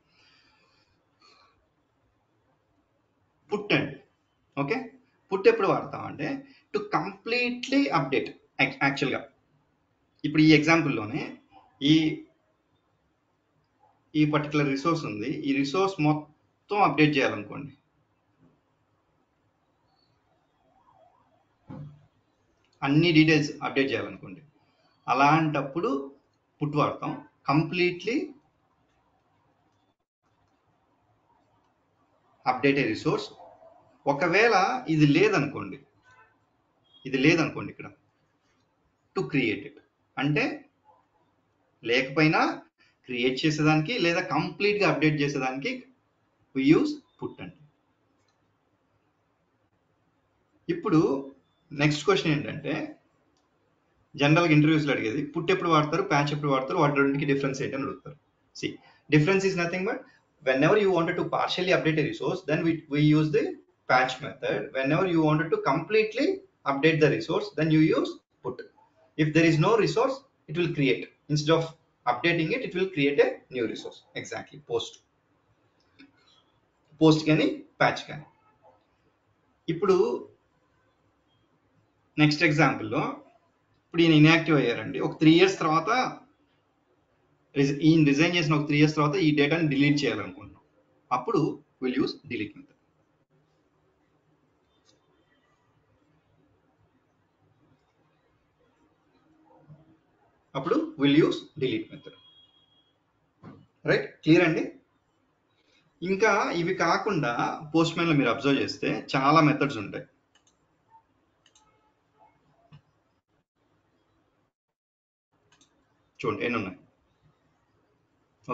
A: పుట్ అండి. ఓకే, పుట్ ఎప్పుడు వాడతామంటే టు కంప్లీట్లీ అప్డేట్. యాక్చువల్గా ఇప్పుడు ఈ ఎగ్జాంపుల్లోనే ఈ పర్టికులర్ రిసోర్స్ ఉంది. ఈ రిసోర్స్ మొత్తం అప్డేట్ చేయాలనుకోండి. అన్ని డీటెయిల్స్ అప్డేట్ చేయాలనుకోండి. అలాంటప్పుడు పుట్ వాడతాం. Completely update a resource. ఒకవేళ ఇది లేదనుకోండి ఇక్కడ టు క్రియేట్ ఇట్. అంటే లేకపోయినా క్రియేట్ చేసేదానికి లేదా కంప్లీట్గా అప్డేట్ చేసేదానికి వి యూజ్ పుట్ అండి. ఇప్పుడు నెక్స్ట్ క్వశ్చన్ ఏంటంటే, జనరల్గా ఇంటర్వ్యూస్లో అడిగేది పుట్ ఎప్పుడు వాడతారు, ప్యాచ్ ఎప్పుడు వాడతారు, వాటి రెండింటికి డిఫరెన్స్ ఏంటని అడుగుతారు. See, difference is nothing but whenever you wanted to partially update a resource, then we use the patch method. Whenever you wanted to completely update the resource, then you use put. If there is no resource, it will create. Instead of updating it, it will create a new resource. Exactly, post కానీ patch కానీ. ఇప్పుడు next ఎగ్జాంపుల్లో ఇప్పుడు ఈయన inactive అయ్యారండి. ఒక 3 years తర్వాత ఈయన resign చేసిన ఒక 3 years తర్వాత ఈ డేటాని డిలీట్ చేయాలనుకుంటున్నాం. అప్పుడు విల్ యూస్ డిలీట్ మెథడ్. అప్పుడు will use delete method. Right, clear అండి? ఇంకా ఇవి కాకుండా పోస్ట్ మ్యాన్ లో మీరు అబ్జర్వ్ చేస్తే చాలా మెథడ్స్ ఉంటాయి. చూడండి ఎన్ని ఉన్నాయి.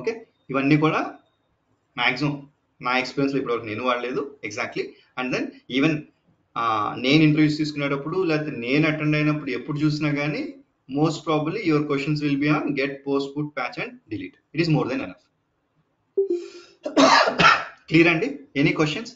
A: ఓకే, ఇవన్నీ కూడా మ్యాక్సిమం నా ఎక్స్పీరియన్స్లో ఇప్పటివరకు నేను వాడలేదు ఎగ్జాక్ట్లీ. అండ్ దెన్ ఈవెన్ నేను ఇంటర్వ్యూస్ తీసుకునేటప్పుడు లేకపోతే నేను అటెండ్ అయినప్పుడు ఎప్పుడు చూసినా కానీ most probably your questions will be on get, post, put, patch and delete. It is more than enough. Clear అండి? Any questions?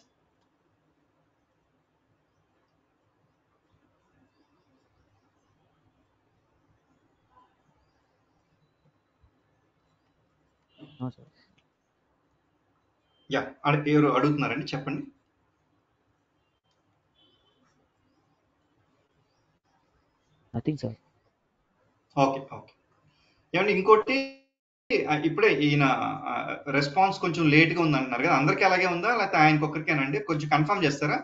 C: సార్
A: యా, ఎవరు అడుగుతున్నారండి? చెప్పండి.
C: Nothing sir.
A: Okay okay. ఏమండి ఇంకోటి, ఇప్పుడే ఈయన రెస్పాన్స్ కొంచెం లేట్గా ఉంది అంటున్నారు కదా, అందరికీ అలాగే ఉందా లేకపోతే ఆయనకి ఒక్కరికేనండి? కొంచెం కన్ఫర్మ్ చేస్తారా?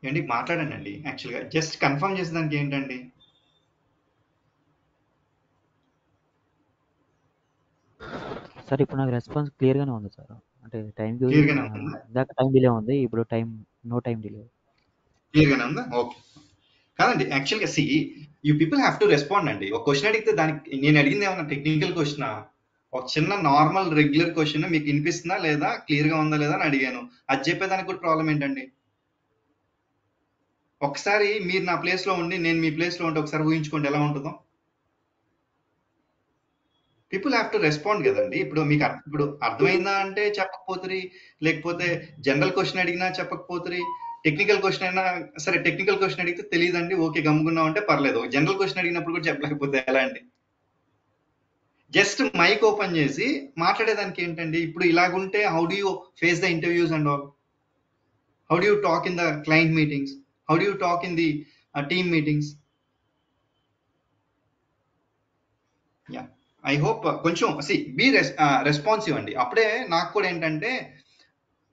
A: ఏంటి మాట్లాడండి అండి. యాక్చువల్గా జస్ట్ కన్ఫర్మ్ చేసేదానికి ఏంటండి?
C: సార్ ఇప్పుడు నాకు రెస్పాన్స్ క్లియర్గానే ఉంది సార్. అంటే టైంకి
A: క్లియర్గానే ఉందా?
C: ఇందాక టైం డిలే ఉంది, ఇప్పుడు నో టైం డిలే.
A: క్లియర్గానే ఉందా? ఓకే. కాదండి, యాక్చువల్గా see you people have to respond అండి. ఒక క్వశ్చన్ అడిగితే దానికి నేను అడిగింది ఏమన్నా టెక్నికల్ క్వశ్చనా? ఒక చిన్న నార్మల్ రెగ్యులర్ క్వశ్చన్ మీకు వినిపిస్తుందా లేదా, క్లియర్గా ఉందా లేదా అని అడిగాను. అది చెప్పేదానికి కూడా ప్రాబ్లం ఏంటండి? ఒకసారి మీరు నా ప్లేస్లో ఉండి నేను మీ ప్లేస్లో ఉంటే ఒకసారి ఊహించుకోండి ఎలా ఉంటుందో. పీపుల్ హ్యావ్ టు రెస్పాండ్ కదండి. ఇప్పుడు మీకు ఇప్పుడు అర్థమైందా అంటే చెప్పకపోతురి, లేకపోతే జనరల్ క్వశ్చన్ అడిగినా చెప్పకపోతురి, టెక్నికల్ క్వశ్చన్ అయినా సరే. టెక్నికల్ క్వశ్చన్ అడిగితే తెలియదండి, ఓకే గమ్ముకున్నాం అంటే పర్లేదు. జనరల్ క్వశ్చన్ అడిగినప్పుడు కూడా చెప్పలేకపోతే ఎలా అండి? జస్ట్ మైక్ ఓపెన్ చేసి మాట్లాడేదానికి ఏంటండి? ఇప్పుడు ఇలాగుంటే how do you face the interviews and all? How do you talk in the client meetings? How do you talk in the team meetings? Yeah, I hope కొంచెం బీ రెస్పాన్సివ్ అండి. అప్పుడే నాకు కూడా ఏంటంటే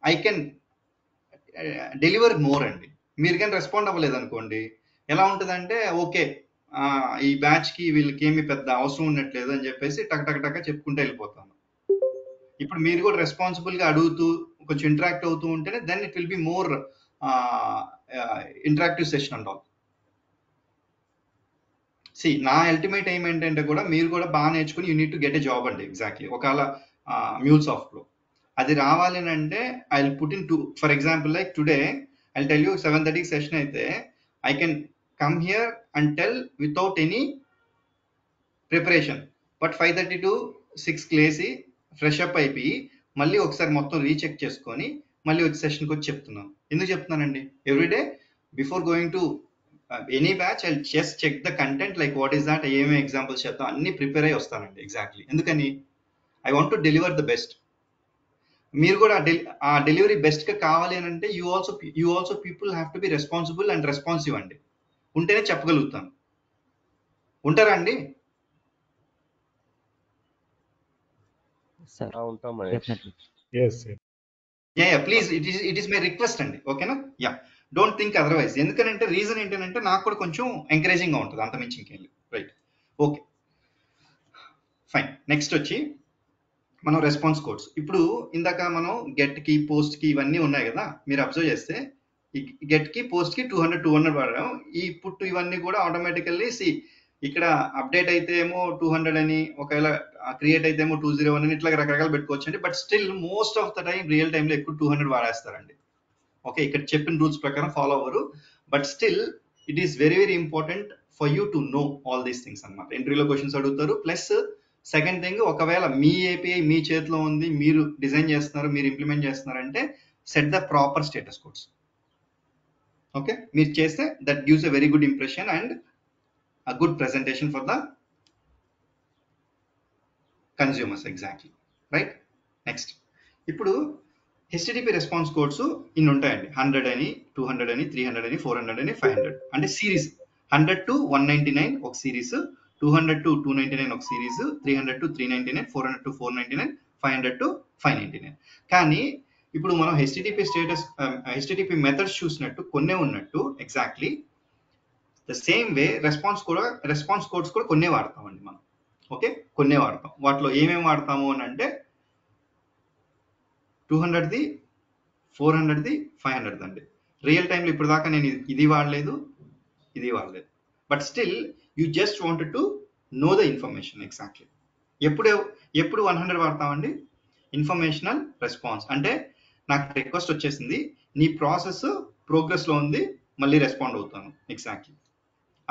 A: ఐ కెన్ డెలివర్ మోర్ అండి. మీరు కానీ respond అవ్వలేదు అనుకోండి, ఎలా ఉంటుందంటే ఓకే ఈ బ్యాచ్కి వీళ్ళకి ఏమి పెద్ద అవసరం ఉన్నట్లేదు అని చెప్పేసి టక్ టక్ టక్ చెప్పుకుంటూ వెళ్ళిపోతాను. ఇప్పుడు మీరు కూడా రెస్పాన్సిబుల్గా అడుగుతూ కొంచెం ఇంటరాక్ట్ అవుతూ ఉంటేనే then it will be more interactive session and all. నా అల్టిమేట్ ఎయిమ్ ఏంటంటే కూడా మీరు కూడా బాగా నేర్చుకుని you need to get a job అండి. ఎగ్జాక్ట్లీ. ఒకవేళ MuleSoftలో అది రావాలి అని అంటే I will put in for example like today I tell you 7:30 session అయితే I can come here and tell without any preparation. But 5:30 to 6 లేసి ఫ్రెష్ అప్ అయిపోయి మళ్ళీ ఒకసారి మొత్తం రీచెక్ చేసుకొని మళ్ళీ వచ్చి సెషన్కి వచ్చి చెప్తున్నాను. ఎందుకు చెప్తున్నానండి? Everyday before going to any batch I just check the content, like what is that, ఏమేమి ఎగ్జాంపుల్స్ చెప్తాం అన్ని ప్రిపేర్ అయ్యి వస్తానండి. ఎగ్జాక్ట్లీ. ఎందుకని? I want to deliver the best. మీరు కూడా ఆ డెలివరీ బెస్ట్ గా కావాలి అని అంటే you also people have to be responsible and responsive అండి. ఉంటేనే చెప్పగలుగుతాను. ఉంటారా అండి?
C: సార్
D: ఉంటాం Mahesh.
C: Definitely.
A: Yeah please, it is my request అండి. ఓకేనా? Yeah, don't think otherwise. ఎందుకంటే రీజన్ ఏంటంటే నాకు కూడా కొంచెం ఎంకరేజింగ్ గా ఉంటుంది, అంత మించి ఇంకేం లేదు. Right, okay fine. నెక్స్ట్ వచ్చి మనం రెస్పాన్స్ కోడ్స్. ఇప్పుడు ఇందాక మనం గెట్ కి, పోస్ట్ కి ఇవన్నీ ఉన్నాయి కదా, మీరు అబ్జర్వ్ చేస్తే గెట్ కి, పోస్ట్ కి 200 వాడాం. ఈ పుట్ ఇవన్నీ కూడా ఆటోమేటికల్లీ ఇక్కడ అప్డేట్ అయితే ఏమో 200 అని, ఒకవేళ క్రియేట్ అయితే ఏమో 201 అని, ఇట్లా రకరకాలు పెట్టుకోవచ్చు అండి. But still most of the time real టైంలో ఎక్కువ 200 వాడేస్తారండి. ఓకే, ఇక్కడ చెప్పిన రూల్స్ ప్రకారం ఫాలో అవ్వరు. But still it is very very important for you to know all these things అనమాట. ఇంటర్వ్యూలో క్వశ్చన్స్ అడుగుతారు. ప్లస్ సెకండ్ థింగ్, ఒకవేళ మీ ఏపీఐ మీ చేతిలో ఉంది, మీరు డిజైన్ చేస్తున్నారు, మీరు ఇంప్లిమెంట్ చేస్తున్నారంటే set the proper status codes. Okay, మీరు చేస్తే that gives a very good impression and a good presentation for the consumers. Exactly, right? Next, ఇప్పుడు HTTP రెస్పాన్స్ కోడ్స్ ఇన్ని ఉంటాయండి. 100 అని, 200 అని, 300 అని, 400 అని, 500 అంటే సిరీస్. 100 to 199 ఒక సిరీస్, 200 to 299 ఒక సిరీస్, 300 to 399, 400 to 499, 500 to 599. కానీ ఇప్పుడు మనం హెచ్టిటిపి మెథడ్స్ చూసినట్టు కొన్నే ఉన్నట్టు exactly the same way response codes కూడా కొన్నే వాడతామండి మనం. ఓకే, కొన్నే వాడతాం. వాటిలో ఏమేమి వాడతాము అని అంటే 200ది, 400ది, 500ది అండి. రియల్ టైంలో ఇప్పుడు దాకా నేను ఇది వాడలేదు, ఇది వాడలేదు. But still you just wanted to know the information exactly. ఎప్పుడు 100 వాడతామండి? ఇన్ఫర్మేషనల్ రెస్పాన్స్ అంటే నాకు రిక్వెస్ట్ వచ్చేసింది, నీ ప్రాసెస్ ప్రోగ్రెస్లో ఉంది, మళ్ళీ రెస్పాండ్ అవుతాను ఎగ్జాక్ట్లీ.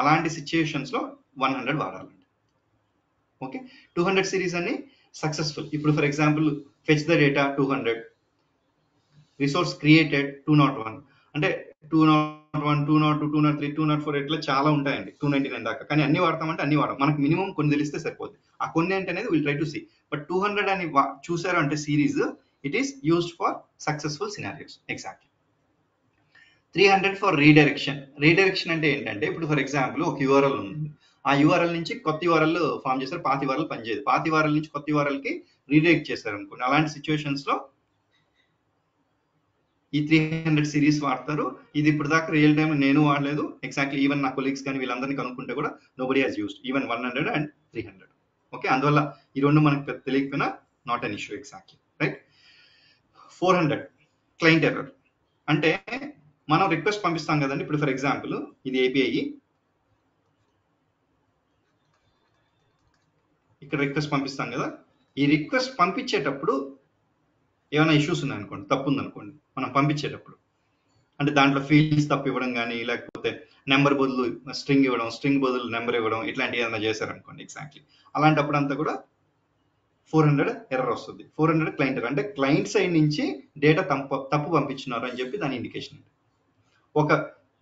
A: అలాంటి సిచ్యుయేషన్స్లో 100 వాడాలండి. ఓకే, 200 సిరీస్ అని సక్సెస్ఫుల్. ఇప్పుడు for example fetch the data 200, resource created 201, అంటే 201, 202, 203, 204 ఇట్లా చాలా ఉంటాయండి 299 దాకా. కానీ అన్ని వాడతామంటే అన్ని వాడడం, మనకు మినిమం కొన్ని తెలిస్తే సరిపోద్ది. ఆ కొన్ని ఏంటి అనేది will try to see. But 200 అని చూసారు అంటే series, it is used for successful scenarios exactly. 300 for redirection. Redirection అంటే ఏంటంటే ఇప్పుడు ఫర్ ఎగ్జాంపుల్ ఒక యూఆర్ఎల్ ఉంది, ఆ యూఆర్ఎల్ నుంచి కొత్త యూఆర్ఎల్ ఫామ్ చేస్తారు, పాత యూఆర్ఎల్ పనిచేయదు, పాత యూఆర్ఎల్ నుంచి కొత్త యూఆర్ఎల్కి రీడైరెక్ట్ చేస్తారు అనుకోండి. అలాంటి సిచ్యువేషన్స్ లో ఈ 300 సిరీస్ వాడతారు. ఇది ఇప్పుడు దాకా రియల్ టైం నేను వాడలేదు ఎగ్జాక్ట్లీ. ఈవెన్ నా కొలీగ్స్ కానీ వీళ్ళందరినీ కనుక్కుంటే కూడా nobody has used even 100 and 300. Okay, అందువల్ల ఈ రెండు మనకు తెలియకపోయినా not an issue exactly, right. 400 client error అంటే మనం రిక్వెస్ట్ పంపిస్తాం కదండి. ఇప్పుడు ఫర్ ఎగ్జాంపుల్ ఇది ఏపీఐ, ఇక్కడ రిక్వెస్ట్ పంపిస్తాం కదా. ఈ రిక్వెస్ట్ పంపించేటప్పుడు ఏమైనా ఇష్యూస్ ఉన్నాయనుకోండి, తప్పు ఉందనుకోండి మనం పంపించేటప్పుడు, అంటే దాంట్లో ఫీల్డ్స్ తప్పు ఇవ్వడం కానీ, లేకపోతే నెంబర్ బదులు స్ట్రింగ్ ఇవ్వడం, స్ట్రింగ్ బదులు నెంబర్ ఇవ్వడం, ఇట్లాంటివి ఏమైనా చేశారనుకోండి ఎగ్జాక్ట్లీ. అలాంటప్పుడు అంతా కూడా 400 ఎర్రర్ వస్తుంది. 400 క్లయింట్ ఎర్రర్ అంటే క్లయింట్ సైడ్ నుంచి డేటా తప్పు పంపించినారు అని చెప్పి దాని ఇండికేషన్. ఒక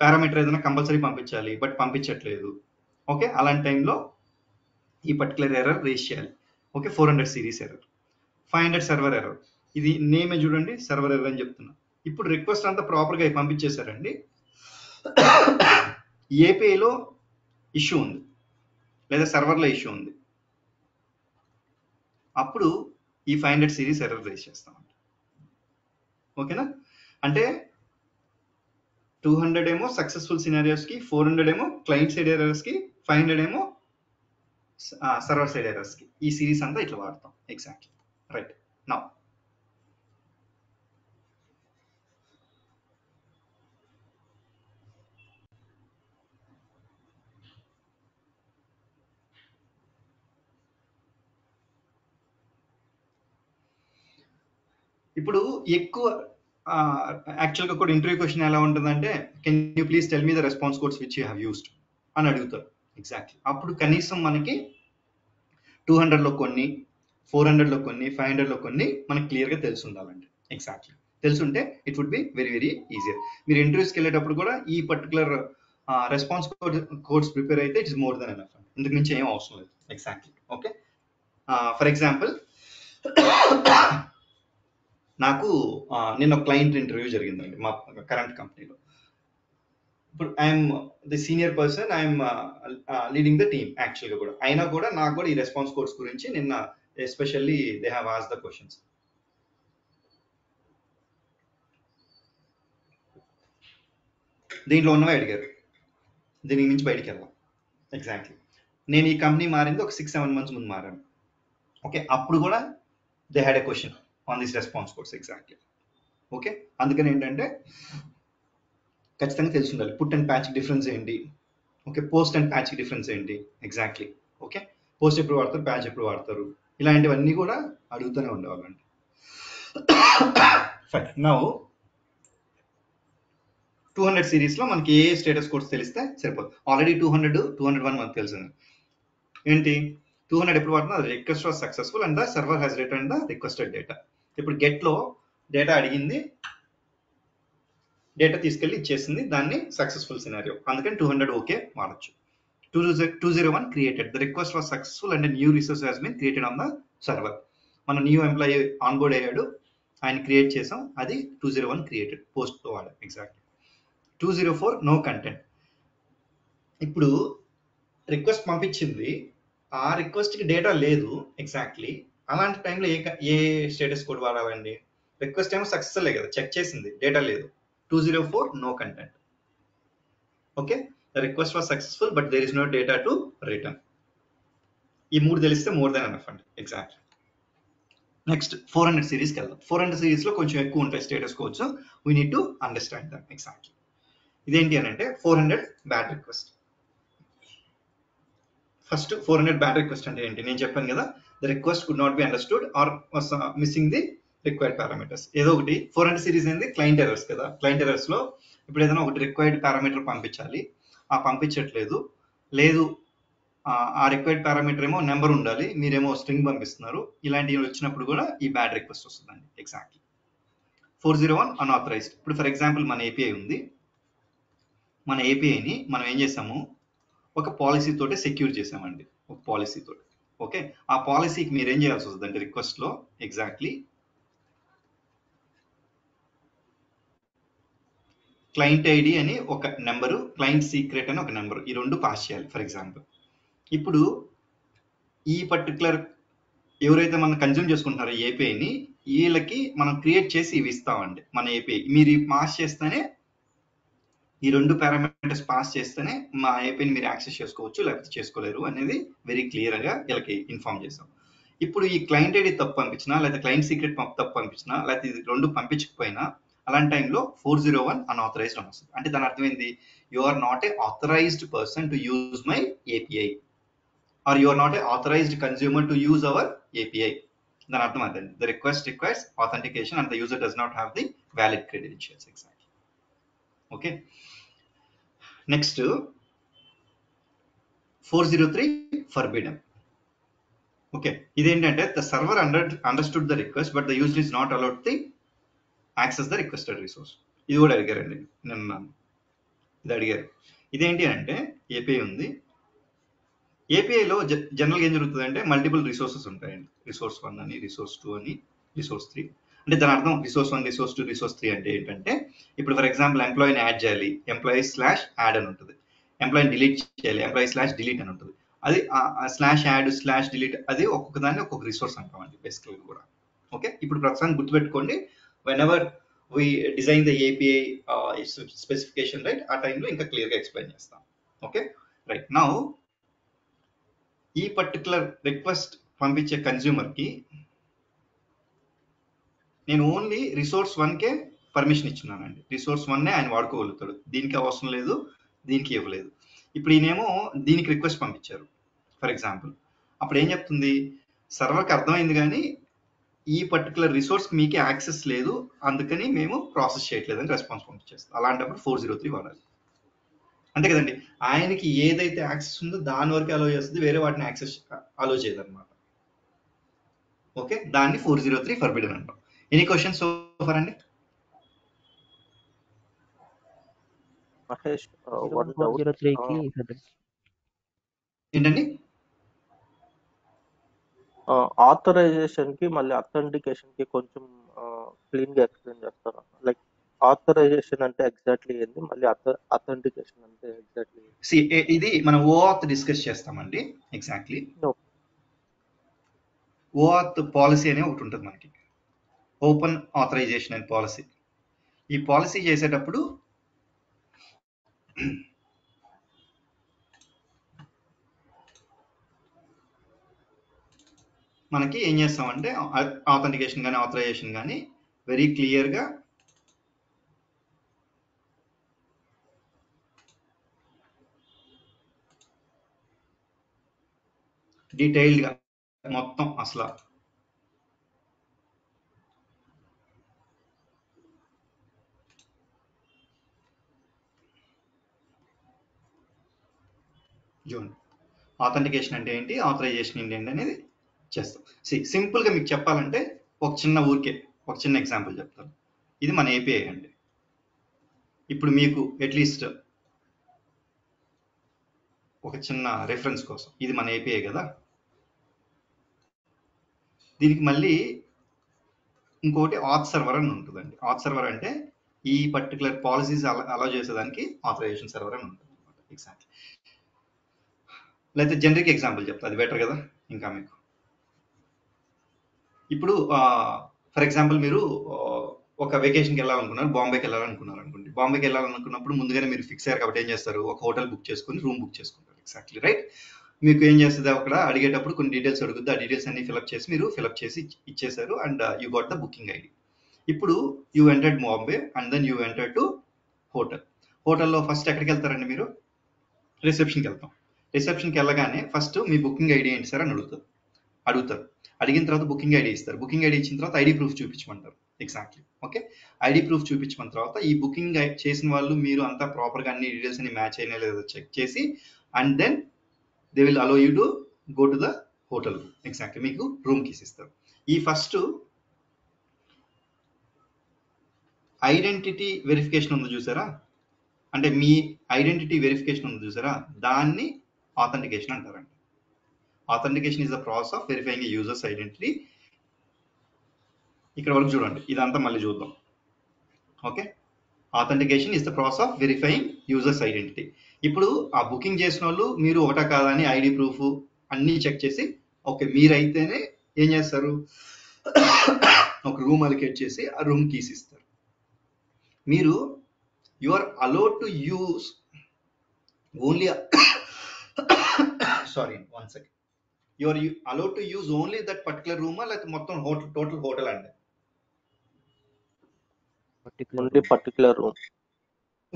A: పారామీటర్ ఏదైనా కంపల్సరీ పంపించాలి బట్ పంపించట్లేదు. ఓకే, అలాంటి టైంలో ఈ పర్టికులర్ ఎర్రర్ రేస్ చేయాలి. Okay, 400 series error. 500 server error. ఇది నేమే చూడండి, సర్వర్ ఎర్రర్ అని చెప్తున్నా. ఇప్పుడు రిక్వెస్ట్ అంతా ప్రాపర్గా పంపించేశారండి, ఏపీఐలో ఇష్యూ ఉంది లేదా సర్వర్లో ఇష్యూ ఉంది, అప్పుడు ఈ 500 సిరీస్ ఎర్రర్ రేస్ చేస్తామండి. ఓకేనా, అంటే 200 ఏమో సక్సెస్ఫుల్ సినారియోస్కి, 400 ఏమో క్లయింట్ సైడ్ ఎర్రర్స్కి, 500 ఏమో సర్వర్ సైడ్ ఎర్రర్స్కి. ఈ సిరీస్ అంతా ఇట్లా వాడతాం ఎగ్జాక్ట్లీ, రైట్. నౌ ఇప్పుడు ఎక్కువ యాక్చువల్గా కూడా ఇంటర్వ్యూ క్వశ్చన్ ఎలా ఉంటుందంటే, can you please tell me the response codes which you have used అని అడుగుతారు ఎగ్జాక్ట్లీ. అప్పుడు కనీసం మనకి 200లో కొన్ని, 400లో కొన్ని, 500లో కొన్ని మనకి క్లియర్గా తెలిసి ఉండాలండి ఎగ్జాక్ట్లీ. తెలుసుంటే it would be very very easier. మీరు ఇంటర్వ్యూస్కి వెళ్ళేటప్పుడు కూడా ఈ పర్టికులర్ రెస్పాన్స్ కోడ్స్ ప్రిపేర్ అయితే it is more than enough. ఇంతకు మించి ఏం అవసరం లేదు ఎగ్జాక్ట్లీ. ఓకే, ఫర్ ఎగ్జాంపుల్ నాకు నిన్న క్లయింట్ ఇంటర్వ్యూ జరిగిందండి మా కరెంట్ కంపెనీలో. ఇప్పుడు I'm the senior person, I'm leading the team యాక్చువల్గా కూడా. అయినా కూడా నాకు కూడా ఈ రెస్పాన్స్ కోడ్స్ గురించి నిన్న especially they have asked the questions. దీంట్లో ఉన్నవే అడిగారు, దీని నుంచి బయటికి వెళ్ళాం ఎగ్జాక్ట్లీ. నేను ఈ కంపెనీ మారింది ఒక 6-7 months ముందు మారాను. ఓకే, అప్పుడు కూడా they had a question on this response codes exactly. Okay, అందుకని ఏంటంటే ఖచ్చితంగా తెలిసి ఉండాలి పుట్ అండ్ ప్యాచ్ డిఫరెన్స్ ఏంటి, okay, post and patch difference ఏంటి ఎగ్జాక్ట్లీ. ఓకే, పోస్ట్ ఎప్పుడు వాడతారు, ప్యాచ్ ఎప్పుడు వాడతారు, ఇలాంటివన్నీ కూడా అడుగుతూనే ఉండేవాళ్ళండి. ఫైన్. నౌ 200 సిరీస్లో మనకి ఏ స్టేటస్ కోడ్స్ తెలిస్తే సరిపోతుంది. ఆల్రెడీ 200, 201 మనకు తెలిసింది. ఏంటి 200 ఎప్పుడు వాడుతున్నా, request was successful and the server has return the requested data. ఇప్పుడు గెట్లో డేటా అడిగింది, డేటా తీసుకెళ్ళి ఇచ్చేసింది, దాన్ని సక్సెస్ఫుల్ సినారియో, అందుకని 200 ఓకే వాడచ్చు. 201 created, the request was successful and new resource has been created on the server. మన న్యూ ఎంప్లాయీ ఆన్బోర్డ్ అయ్యాడు, ఆయన క్రియేట్ చేసాం, అది 201 క్రియేటెడ్, పోస్ట్తో వాడాం ఎగ్జాక్ట్లీ. 204 no content. ఇప్పుడు రిక్వెస్ట్ పంపించింది, ఆ రిక్వెస్ట్కి డేటా లేదు ఎగ్జాక్ట్లీ. అలాంటి టైంలో ఏ స్టేటస్ కోడ్ వాడాలండి? రిక్వెస్ట్ ఏమో సక్సెస్ఫుల్ కదా, చెక్ చేసింది, డేటా లేదు, 204 no content. Okay, the request was successful but there is no data to return. ఈ 3 తెలిస్తే మోర్ దాన్ ఎనఫ్ అండి ఎగ్జాక్ట్లీ. నెక్స్ట్ 400 సిరీస్కి వెళ్దాం. 400 సిరీస్లో కొంచెం ఎక్కువ ఉంటాయి status codes, we need to understand them exactly. ఇదేంటి అని అంటే 400 bad request. First 400 bad request అంటే ఏంటి? నేను చెప్పాను కదా, the request could not be understood or missing the required parameters. ఏదో ఒకటి 400 సిరీస్ ఏంది? క్లయింట్ ఎర్రర్స్ కదా. క్లయింట్ ఎర్రర్స్ లో ఇప్పుడు ఏదైనా ఒకటి రిక్వైర్డ్ పారామీటర్ పంపించాలి, ఆ పంపించట్లేదు, లేదు ఆ రిక్వైర్డ్ పారామీటర్ ఏమో నెంబర్ ఉండాలి, మీరేమో స్ట్రింగ్ పంపిస్తున్నారు, ఇలాంటివి వచ్చినప్పుడు కూడా ఈ బ్యాడ్ రిక్వెస్ట్ వస్తుందండి ఎగ్జాక్ట్లీ. 401 అన్ఆథరైజ్డ్. ఇప్పుడు ఫర్ ఎగ్జాంపుల్ మన ఏపీఐ ఉంది, మన ఏపీఐని మనం ఏం చేసాము, ఒక పాలసీ తోటి సెక్యూర్ చేసామండి, ఒక పాలసీ తోటి. ఓకే, ఆ పాలసీకి మీరు ఏం చేయాల్సి వస్తుంది అంటే రిక్వెస్ట్ లో ఎగ్జాక్ట్లీ క్లయింట్ ఐడి అని ఒక నెంబరు, క్లయింట్ సీక్రెట్ అని ఒక నెంబరు, ఈ రెండు పాస్ చేయాలి ఫర్ ఎగ్జాంపుల్. ఇప్పుడు ఈ పర్టికులర్ ఎవరైతే మనం కన్జ్యూమ్ చేసుకుంటున్నారో ఏపీఐని, వీళ్ళకి మనం క్రియేట్ చేసి ఇవి ఇస్తామండి మన ఏపీఐ. మీరు పాస్ చేస్తేనే, ఈ రెండు పారామీటర్స్ పాస్ చేస్తేనే మా ఏపీని మీరు యాక్సెస్ చేసుకోవచ్చు, లేకపోతే చేసుకోలేరు అనేది వెరీ క్లియర్గా వీళ్ళకి ఇన్ఫార్మ్ చేసాం. ఇప్పుడు ఈ క్లయింట్ ఐడి తప్పు పంపించినా, లేకపోతే క్లయింట్ సీక్రెట్ తప్పు పంపించినా, లేకపోతే ఇది రెండు పంపించకపోయినా, అలాంటి టైంలో 401 అన్ఆథరైజ్డ్ అని వస్తుంది. అంటే దాని అర్థం ఏంది? You are not a authorized person to use my API, or you are not a authorized consumer to use our API. దాని అర్థం అదండి, the request requires authentication and the user does not have the valid credentials exactly. Okay, next 403 forbidden. Okay, ఇదేంటంటే the server understood the request but the user is not allowed the access the requested resource. ఇది కూడా అడిగారండి నిన్న, ఇది అడిగారు. ఇదేంటి అంటే API ఉంది, ఏపీఐలో జనరల్గా ఏం జరుగుతుంది అంటే మల్టిపుల్ రిసోర్సెస్ ఉంటాయండి, రిసోర్స్ 1 అని, రిసోర్స్ 2 అని, రిసోర్స్ 3. అంటే దాని అర్థం రిసోర్స్ 1, రిసోర్స్ 2, రిసోర్స్ 3 అంటే ఏంటంటే, ఇప్పుడు ఫర్ ఎగ్జాంపుల్ ఎంప్లాయీని యాడ్ చేయాలి, ఎంప్లాయీ స్లాష్ యాడ్ అని ఉంటుంది, ఎంప్లాయీని డిలీట్ చేయాలి, ఎంప్లాయీ స్లాష్ డిలీట్ అని ఉంటుంది. అది స్లాష్ యాడ్ స్లాష్ డిలీట్, అది ఒక్కొక్క దాన్ని ఒక్కొక్క రిసోర్స్ అంటామండి బేసికల్గా కూడా. ఓకే, ఇప్పుడు ప్రస్తుతానికి గుర్తుపెట్టుకోండి, whenever we design the API specification, right, ఆ టైంలో ఇంకా క్లియర్గా ఎక్స్ప్లెయిన్ చేస్తాం. Okay, right. నౌ ఈ పర్టికులర్ రిక్వెస్ట్ పంపించే కన్జ్యూమర్కి నేను ఓన్లీ రిసోర్స్ 1కే పర్మిషన్ ఇచ్చున్నానండి, రిసోర్స్ 1నే ఆయన వాడుకోగలుగుతాడు, దీనికి అవసరం లేదు, దీనికి ఇవ్వలేదు. ఇప్పుడు ఈయనేమో దీనికి రిక్వెస్ట్ పంపించారు ఫర్ ఎగ్జాంపుల్, అప్పుడు ఏం చెప్తుంది, సర్వర్కి అర్థమైంది కానీ ఈ పర్టికులర్ రిసోర్స్కి మీకే యాక్సెస్ లేదు, అందుకని మేము ప్రాసెస్ చేయట్లేదని రెస్పాన్స్ పంపించేస్తాం. అలాంటప్పుడు 403 వాడాలి. అంతే కదండి, ఆయనకి ఏదైతే యాక్సెస్ ఉందో దాని వరకు అలో చేస్తుంది, వేరే వాటిని యాక్సెస్ అలో చేయదు అనమాట. ఓకే, దాన్ని 403 ఫర్బిడన్ అంటాం. ఎనీ క్వశ్చన్స్ సో ఫర్ అండి?
D: Mahesh, one doubt.
C: 403కి
A: ఏంటండి?
D: ఆథరైజేషన్ కి మళ్ళీ అథెంటికేషన్ కి కొంచెం క్లీన్ గా ఎక్స్ప్లెయిన్ చేస్తారా? లైక్ ఆథరైజేషన్ అంటే ఎగ్జాక్ట్లీ ఏంది, మళ్ళీ అథెంటికేషన్ అంటే ఎగ్జాక్ట్లీ
A: ఇది మనం ఓఆత్ డిస్కస్ చేస్తామండి ఎగ్జాక్ట్లీ. ఓఆత్ పాలసీ అనే ఒకటి ఉంటుంది మనకి, ఓపెన్ ఆథరైజేషన్ అనే పాలసీ. ఈ పాలసీ చేసేటప్పుడు మనకి ఏం చేస్తామంటే ఆథెంటికేషన్ కానీ ఆథరైజేషన్ కానీ వెరీ క్లియర్గా డీటెయిల్డ్గా మొత్తం అసలు చూడండి, ఆథెంటికేషన్ అంటే ఏంటి, ఆథరైజేషన్ ఏంటి అనేది చేస్తాం. సింపుల్గా మీకు చెప్పాలంటే ఒక చిన్న ఎగ్జాంపుల్ చెప్తాను. ఇది మన ఏపీఐ అండి. ఇప్పుడు మీకు అట్లీస్ట్ ఒక చిన్న రెఫరెన్స్ కోసం, ఇది మన ఏపీఐ కదా, దీనికి మళ్ళీ ఇంకోటి ఆథ్ సర్వర్ అని ఉంటుందండి. ఆథ్ సర్వర్ అంటే ఈ పర్టికులర్ పాలసీస్ అలా చేసేదానికి ఆథరైజేషన్ సర్వర్ అని ఉంటుంది అనమాట ఎగ్జాక్ట్లీ. లేకపోతే జనరిక్ ఎగ్జాంపుల్ చెప్తా, అది బెటర్ కదా ఇంకా మీకు. ఇప్పుడు ఫర్ ఎగ్జాంపుల్ మీరు ఒక వెకేషన్కి వెళ్ళాలనుకున్నారు, బాంబేకి వెళ్ళాలనుకున్నారు అనుకోండి. బాంబేకి వెళ్ళాలనుకున్నప్పుడు ముందుగానే మీరు ఫిక్స్ అయ్యారు కాబట్టి ఏం చేస్తారు, ఒక హోటల్ బుక్ చేసుకుని రూమ్ బుక్ చేసుకుంటారు. Exactly right. మీకు ఏం చేస్తుంది, అక్కడ అడిగేటప్పుడు కొన్ని డీటెయిల్స్ అడుగుద్ది, ఆ డీటెయిల్స్ అన్ని ఫిల్అప్ చేసి మీరు ఫిల్అప్ చేసి ఇచ్చేసారు and you got the booking ID. ఇప్పుడు you entered Bombay and then you enter to hotel. హోటల్లో ఫస్ట్ ఎక్కడికి వెళ్తారండి మీరు? రిసెప్షన్కి వెళ్తాం. రిసెప్షన్కి వెళ్ళగానే ఫస్ట్ మీ బుకింగ్ ఐడి ఏంటి సార్ అని అడుగుతారు. అడిగిన తర్వాత బుకింగ్ ఐడి ఇస్తారు. బుకింగ్ ఐడి ఇచ్చిన తర్వాత ఐడి ప్రూఫ్ చూపించమంటారు. Exactly okay. ఐడి ప్రూఫ్ చూపించమన్న తర్వాత ఈ బుకింగ్ చేసిన వాళ్ళు మీరు అంతా ప్రాపర్గా అన్ని డీటెయిల్స్ అన్ని మ్యాచ్ అయినా లేదా చెక్ చేసి and then they will allow you to go to the hotel room. Exactly మీకు రూమ్ కీస్ ఇస్తారు. ఈ ఫస్ట్ ఐడెంటిటీ వెరిఫికేషన్ ఉంది చూసారా, అంటే మీ ఐడెంటిటీ వెరిఫికేషన్ ఉంది చూసారా, దాన్ని ఆథెంటికేషన్ అంటారండి. Authentication is the process of verifying A users identity. ఇక్కడ వరకు చూడండి, ఇదంతా మళ్ళీ చూద్దాం. Okay, authentication is the process of verifying users identity. ఇప్పుడు ఆ బుకింగ్ చేసిన వాళ్ళు మీరు ఒకటా కాదా అని ఐడి ప్రూఫ్ అన్నీ చెక్ చేసి ఓకే మీరైతేనే ఏం చేస్తారు, ఒక రూమ్ అలికేట్ చేసి ఆ రూమ్ కీస్ ఇస్తారు. మీరు you are allowed to use only sorry 1 second, you are allowed to use only that particular రూమా లేకపోతే మొత్తం హోటల్ టోటల్ హోటల్ అండి?
D: ఓన్లీ పర్టికులర్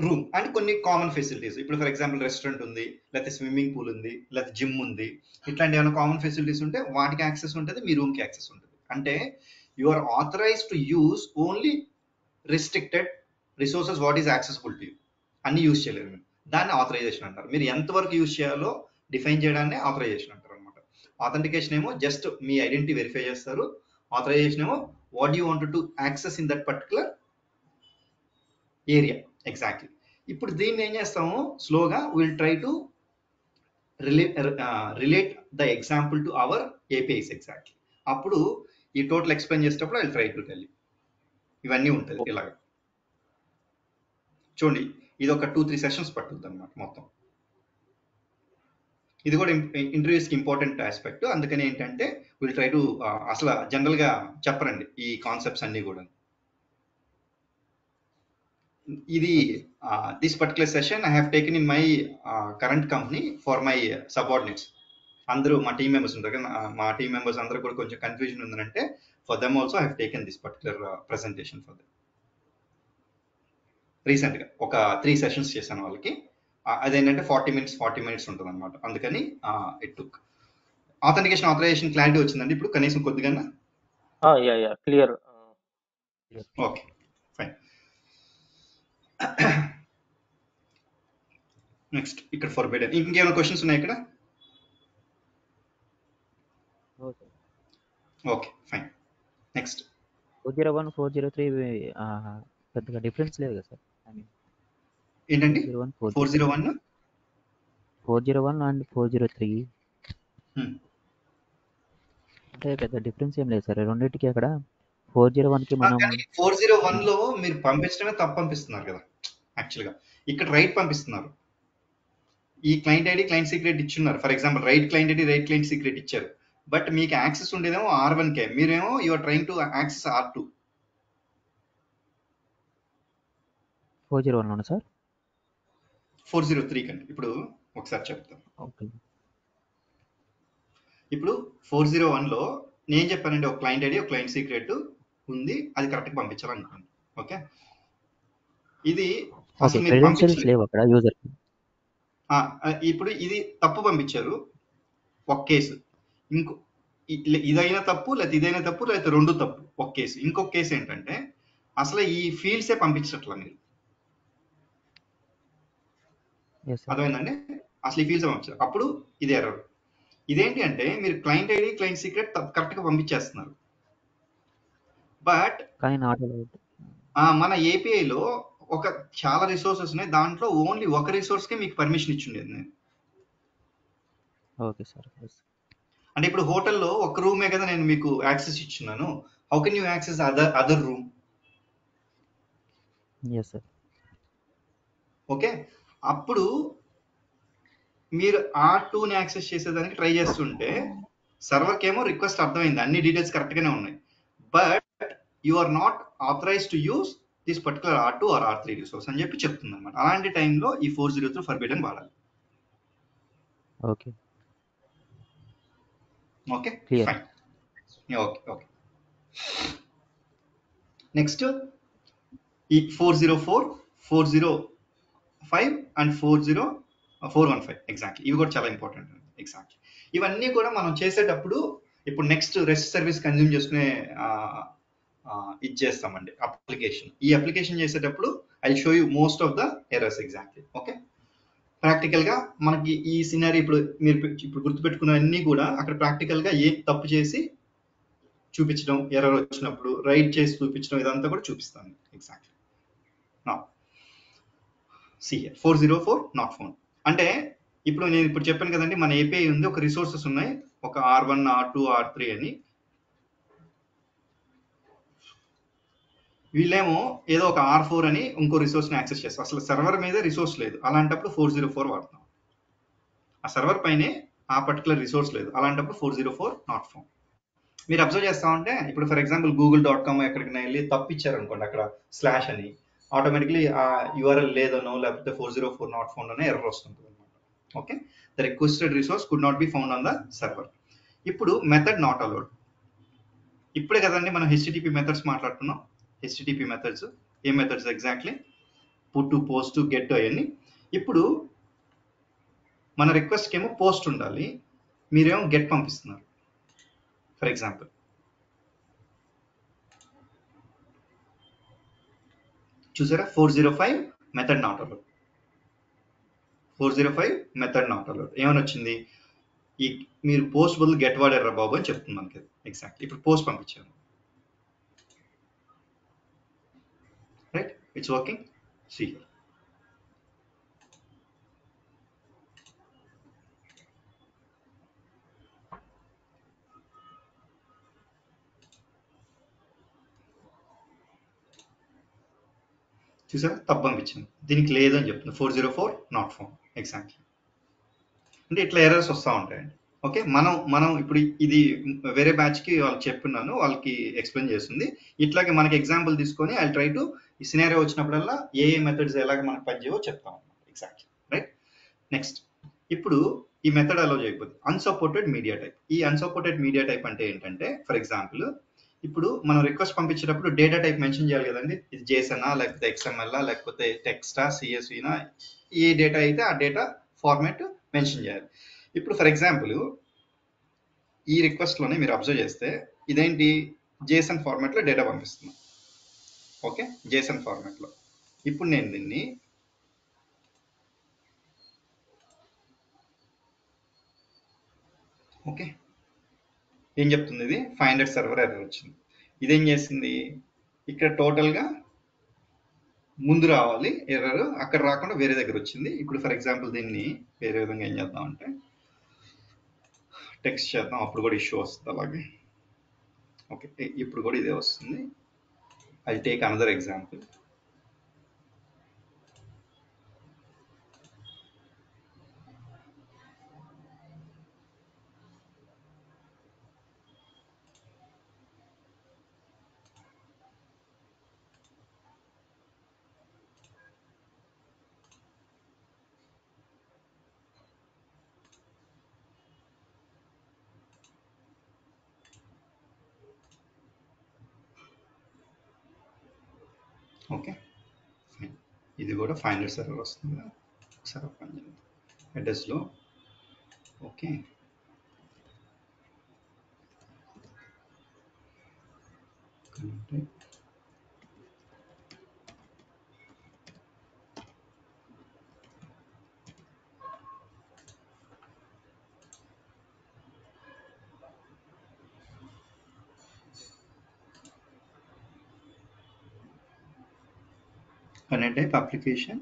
A: రూమ్ అండ్ కొన్ని కామన్ ఫెసిలిటీస్. ఇప్పుడు ఫర్ ఎగ్జాంపుల్ రెస్టారెంట్ ఉంది, లేకపోతే స్విమ్మింగ్ పూల్ ఉంది, లేకపోతే జిమ్ ఉంది, ఇట్లాంటి ఏమైనా కామన్ ఫెసిలిటీస్ ఉంటే వాటికి యాక్సెస్ ఉంటుంది, మీ రూమ్కి యాక్సెస్ ఉంటుంది. అంటే you are authorized to use only restricted resources what is accessible to you. అన్ని యూజ్ చేయలేరు మీరు, దాన్ని ఆథరైజేషన్ అంటారు. మీరు ఎంతవరకు యూజ్ చేయాలో డిఫైన్ చేయడాన్ని ఆథరైజేషన్ అంటారు అనమాట. ఆథెంటికేషన్ ఏమో జస్ట్ మీ ఐడెంటిటీ వెరిఫై చేస్తారు, ఆథరైజేషన్ ఏమో what you want to access in that particular area. Exactly. ఇప్పుడు దీన్ని ఏం చేస్తాము, స్లోగా will try to relate the example to our APIs. Exactly. అప్పుడు ఈ టోటల్ ఎక్స్ప్లెయిన్ చేసేటప్పుడు I try to tell you. ఇవన్నీ ఉంటుంది ఇలాగ. చూడండి, ఇది ఒక 2-3 సెషన్స్ పట్టుద్ది అనమాట మొత్తం. ఇది కూడా ఇంటర్వ్యూస్కి ఇంపార్టెంట్ ఆస్పెక్ట్. అందుకని ఏంటంటే విల్ ట్రై టు అసలు జనరల్గా చెప్పరండి ఈ కాన్సెప్ట్స్ అన్నీ కూడా. ఇది this particular session I have taken in my current company for my subordinates. అందరూ మా టీమ్ మెంబర్స్ ఉంటారు కదా, మా టీమ్ మెంబర్స్ అందరూ కూడా కొంచెం కన్ఫ్యూజన్ ఉందంటే for them also I have taken this particular presentation for them. రీసెంట్గా ఒక 3 సెషన్స్ చేశాను వాళ్ళకి. అదేంటంటే 40 minutes ఉంటుంది అనమాట. అందుకని it took. Authentication authorization clarity వచ్చిందండి ఇప్పుడు కనీసం కొద్దిగా?
D: క్లియర్.
A: Okay fine. నెక్స్ట్ ఇక్కడ ఫర్బిడెన్. ఇంకేమైనా క్వశ్చన్స్ ఉన్నాయి ఇక్కడ? Okay fine. నెక్స్ట్
C: 401 403 పెద్దగా డిఫరెన్స్ లేదు కదా సార్?
A: ఏంటండి 401
C: అండ్ 403 అంటే పెద్ద డిఫరెన్స్ ఏం లేదు సార్ రెండింటికి. అక్కడ 401కి మనం
A: 401లో మీరు పంపించడమే తప్పు పంపిస్తున్నారు కదా యాక్చువల్గా. ఇక్కడ రైట్ పంపిస్తున్నారు. ఈ క్లయింట్ ఐడి క్లయింట్ సీక్రెట్ ఇచ్చున్నారు. For example right client ID right client secret ఇచ్చారు, బట్ మీకు యాక్సెస్ ఉండేదేమో R1కే, మీరేమో you are trying to access R2.
C: 401 sir
A: 403 కండి. ఇప్పుడు ఒకసారి చెప్తాను.
C: ఓకే.
A: ఇప్పుడు 401లో నేను చెప్పానండి ఒక క్లయింట్ ఐడి ఒక క్లయింట్ సీక్రెట్ ఉంది, అది కరెక్ట్గా పంపించాలనుకోండి. ఓకే, ఇది అసలు మీరు
C: క్రెడెన్షియల్స్ లేవు అక్కడ యూజర్.
A: ఇప్పుడు ఇది తప్పు పంపించారు ఒక కేసు, ఇంకో ఇదైనా తప్పు లేకపోతే ఇదైనా తప్పు లేకపోతే రెండు తప్పు ఒక కేసు. ఇంకొక కేసు ఏంటంటే అసలు ఈ ఫీల్డ్సే పంపించట్లా మీరు. అర్థమైందండి? అసలు ఈ ఫీల్డ్సే పంపించారు, అప్పుడు ఇది ఎర్రర్. ఇదేంటి అంటే మీరు క్లయింట్ ఐడి క్లయింట్ సీక్రెట్ కరెక్ట్గా పంపించేస్తున్నారు, బట్ మన ఏపీఐలో ఒక చాలా రిసోర్సెస్ ఉన్నాయి, దాంట్లో ఓన్లీ ఒక రిసోర్స్కే మీకు పర్మిషన్ ఇచ్చిండేది నేను.
C: Okay sir.
A: అంటే ఇప్పుడు హోటల్లో ఒక రూమే కదా నేను మీకు యాక్సెస్ ఇచ్చున్నాను, how can you access other room? Okay, అప్పుడు మీరు R2ని యాక్సెస్ చేసేదానికి ట్రై చేస్తుంటే సర్వర్కి ఏమో రిక్వెస్ట్ అర్థమైంది, అన్ని డీటెయిల్స్ కరెక్ట్గానే ఉన్నాయి, but you are not authorize to use this particular R2 or R3 resource అని చెప్పి చెప్తుంది అనమాట. అలాంటి టైంలో ఈ 403 ఫర్బిడన్ వాడాలి.
C: Okay
A: okay
C: clear.
A: Fine. Okay next ఈ 404, 405 అండ్ 415 ఎగ్జాక్ట్లీ ఇవి కూడా చాలా ఇంపార్టెంట్. ఎగ్జాక్ట్లీ ఇవన్నీ కూడా మనం చేసేటప్పుడు ఇప్పుడు నెక్స్ట్ రెస్ట్ సర్వీస్ కన్జ్యూమ్ చేసుకునే ఇది చేస్తామండి అప్లికేషన్. ఈ అప్లికేషన్ చేసేటప్పుడు I show you most of the errors exactly. Okay ప్రాక్టికల్గా మనకి ఈ సినారీ ఇప్పుడు మీరు ఇప్పుడు గుర్తుపెట్టుకున్న అన్నీ కూడా అక్కడ ప్రాక్టికల్గా ఏ తప్పు చేసి చూపించడం, ఎర్రర్ వచ్చినప్పుడు రైట్ చేసి చూపించడం, ఇదంతా కూడా చూపిస్తాను ఎగ్జాక్ట్లీ. సి 404 నాట్ ఫౌండ్ అంటే ఇప్పుడు నేను ఇప్పుడు చెప్పాను కదండి, మన ఏపీఐ ఉంది, ఒక రిసోర్సెస్ ఉన్నాయి, ఒక R1, R2, R3 అని. వీళ్ళేమో ఏదో ఒక R4 అని ఇంకో రిసోర్స్ని యాక్సెస్ చేస్తారు, అసలు సర్వర్ మీద రిసోర్స్ లేదు, అలాంటప్పుడు 404 వాడతాం. ఆ సర్వర్ పైనే ఆ పర్టికులర్ రిసోర్స్ లేదు, అలాంటప్పుడు 404 నాట్ ఫౌండ్. మీరు అబ్జర్వ్ చేస్తా ఉంటే ఇప్పుడు ఫర్ ఎగ్జాంపుల్ google.com ఎక్కడికైనా వెళ్ళి తప్పు ఇచ్చారనుకోండి, అక్కడ స్లాష్ అని ఆటోమేటిక్లీ ఆ యూఆర్ఎల్ లేదనో లేకపోతే 404 నాట్ ఫౌండ్ అనే ఎర్రర్ వస్తుంది అనమాట. Okay the requested resource could not be found on the server. ఇప్పుడు మెథడ్ నాట్ అలౌడ్. ఇప్పుడే కదండి మనం HTTP మెథడ్స్ మాట్లాడుతున్నాం. HTTP methods A methods exactly put to, post, get అవన్నీ. ఇప్పుడు మన రిక్వెస్ట్కి ఏమో పోస్ట్ ఉండాలి, మీరేమో గెట్ పంపిస్తున్నారు. ఫర్ ఎగ్జాంపుల్ చూసారా 405 method not allowed, 405 method not allowed ఏమని వచ్చింది, ఈ మీరు పోస్ట్ బదులు గెట్ వాడారా బాబు అని చెప్తుంది మనకి. ఎగ్జాక్ట్ ఇప్పుడు పోస్ట్ పంపించాను, రైట్, ఇట్స్ వర్కింగ్. సీ చూసారా తప్పు పంపించాను, దీనికి లేదని చెప్తుంది 404 నాట్ ఫౌండ్. ఎగ్జాక్ట్లీ అంటే ఇట్లా ఎర్రర్స్ వస్తూ ఉంటాయండి. ఓకే మనం ఇప్పుడు ఇది వేరే బ్యాచ్కి వాళ్ళకి చెప్పున్నాను, వాళ్ళకి ఎక్స్ప్లెయిన్ చేస్తుంది. ఇట్లాగే మనకి ఎగ్జాంపుల్ తీసుకొని ఐ ట్రై టు ఈ సినారియో వచ్చినప్పుడల్లా ఏ మెథడ్స్ ఎలాగ మనకు పనిచేయవో చెప్తాం అనమాట. Exactly right. నెక్స్ట్ ఇప్పుడు ఈ మెథడ్ అలో చేయకపోతే అన్సపోర్టెడ్ మీడియా టైప్. ఈ అన్సపోర్టెడ్ మీడియా టైప్ అంటే ఏంటంటే ఫర్ ఎగ్జాంపుల్ ఇప్పుడు మనం రిక్వెస్ట్ పంపించేటప్పుడు డేటా టైప్ మెన్షన్ చేయాలి కదండి, ఇది జేసనా లేకపోతే XML లేకపోతే టెక్స్టా CSVనా, ఏ డేటా అయితే ఆ డేటా ఫార్మాట్ మెన్షన్ చేయాలి. ఇప్పుడు ఫర్ ఎగ్జాంపుల్ ఈ రిక్వెస్ట్లోనే మీరు అబ్జర్వ్ చేస్తే ఇదేంటి JSON ఫార్మాట్లో డేటా పంపిస్తున్నాం. ఓకే JSON ఫార్మాట్లో. ఇప్పుడు నేను దీన్ని ఓకే ఏం చెప్తుంది, ఇది 500 సర్వర్ ఎర్రర్ వచ్చింది. ఇదేం చేసింది, ఇక్కడ టోటల్గా ముందు రావాలి ఎర్రర్, అక్కడ రాకుండా వేరే దగ్గర వచ్చింది. ఇప్పుడు ఫర్ ఎగ్జాంపుల్ దీన్ని వేరే విధంగా ఏం చేద్దాం అంటే టెక్స్ట్ చేద్దాం, అప్పుడు కూడా ఇష్యూ వస్తుంది అలాగే. ఓకే ఇప్పుడు కూడా ఇదే వస్తుంది. I take another example. Okay ఇది కూడా 500 సర్వర్ వస్తుంది. ఒకసారి అడ్రస్లో okay connect type application.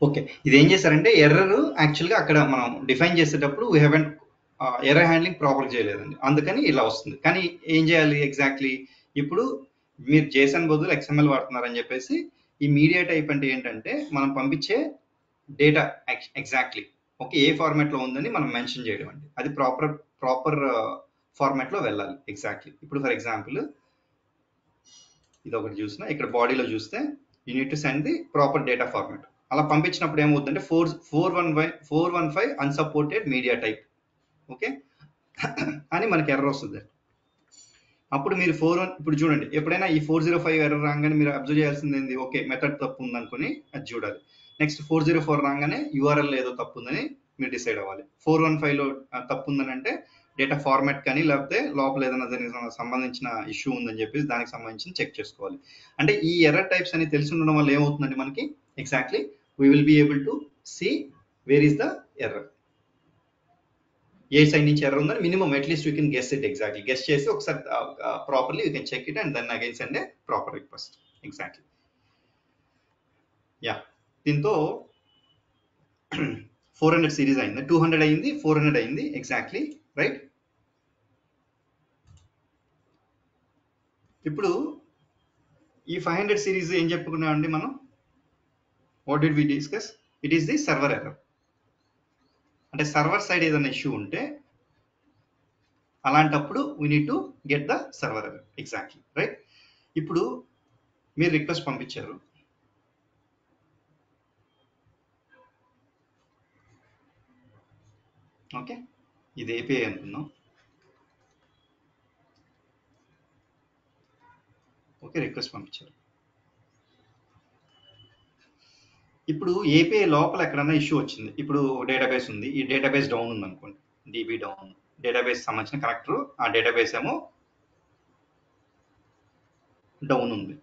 A: Okay ఇది ఏం చేశారంటే ఎర్రర్ యాక్చువల్గా అక్కడ మనం డిఫైన్ చేసేటప్పుడు we haven't error handling proper చేయలేదండి, అందుకని ఇలా వస్తుంది. కానీ ఏం చేయాలి ఎగ్జాక్ట్లీ? ఇప్పుడు మీరు JSON బదులు XML వాడుతున్నారని చెప్పేసి ఈ మీడియా టైప్ అంటే ఏంటంటే మనం పంపించే డేటా ఎగ్జాక్ట్లీ ఓకే ఏ ఫార్మాట్లో ఉందని మనం మెన్షన్ చేయడం అండి. అది ప్రాపర్ ఫార్మాట్లో వెళ్ళాలి ఎగ్జాక్ట్లీ. ఇప్పుడు ఫర్ ఎగ్జాంపుల్ ఇది ఒకటి చూసిన, ఇక్కడ బాడీలో చూస్తే you need to send the proper data format. అలా పంపించినప్పుడు ఏమవుతుందంటే 415 అన్సపోర్టెడ్ మీడియా టైప్ ఓకే అని మనకి ఎర్రర్ వస్తుంది. అప్పుడు మీరు ఇప్పుడు చూడండి, ఎప్పుడైనా ఈ 405 ఎర్రర్ రాగానే మీరు అబ్జర్వ్ చేయాల్సింది ఏంది? ఓకే మెథడ్ తప్పు ఉందనుకుని అది చూడాలి. నెక్స్ట్ 404 రాగానే URL ఏదో తప్పు ఉందని మీరు డిసైడ్ అవ్వాలి. 415లో తప్పు ఉందని అంటే డేటా ఫార్మాట్ కానీ లేకపోతే లోపల ఏదైనా దానికి సంబంధించిన ఇష్యూ ఉందని చెప్పేసి దానికి సంబంధించి చెక్ చేసుకోవాలి. అంటే ఈ ఎర్రర్ టైప్స్ అని తెలిసి ఉండడం వల్ల ఏమవుతుందంటే మనకి exactly we will be able to see where is the error, ఏ సైడ్ నుంచి ఎర్రర్ ఉందని minimum at least you can guess it exactly. Guess చేసి ఒకసారి properly you can check it and then again send a proper request exactly. Yeah, దీంతో 400 series అయింది, 200 అయింది, 400 అయింది exactly right. ఇప్పుడు ఈ 500 సిరీస్ ఏం చెప్పుకున్నామండి మనం? What did we discuss? It is the server error. అంటే సర్వర్ సైడ్ ఏదైనా ఇష్యూ ఉంటే అలాంటప్పుడు we need to get the server error exactly right. ఇప్పుడు మీరు రిక్వెస్ట్ పంపించారు, ఓకే ఇది API అనుకుందాం, ఓకే రిక్వెస్ట్ పంపించారు. ఇప్పుడు API లోపల ఎక్కడన్నా ఇష్యూ వచ్చింది. ఇప్పుడు డేటాబేస్ ఉంది, ఈ డేటాబేస్ డౌన్ ఉంది అనుకోండి, DB డౌన్, డేటాబేస్ సంబంధించిన కనెక్టర్ ఆ డేటాబేస్ ఏమో డౌన్ ఉంది.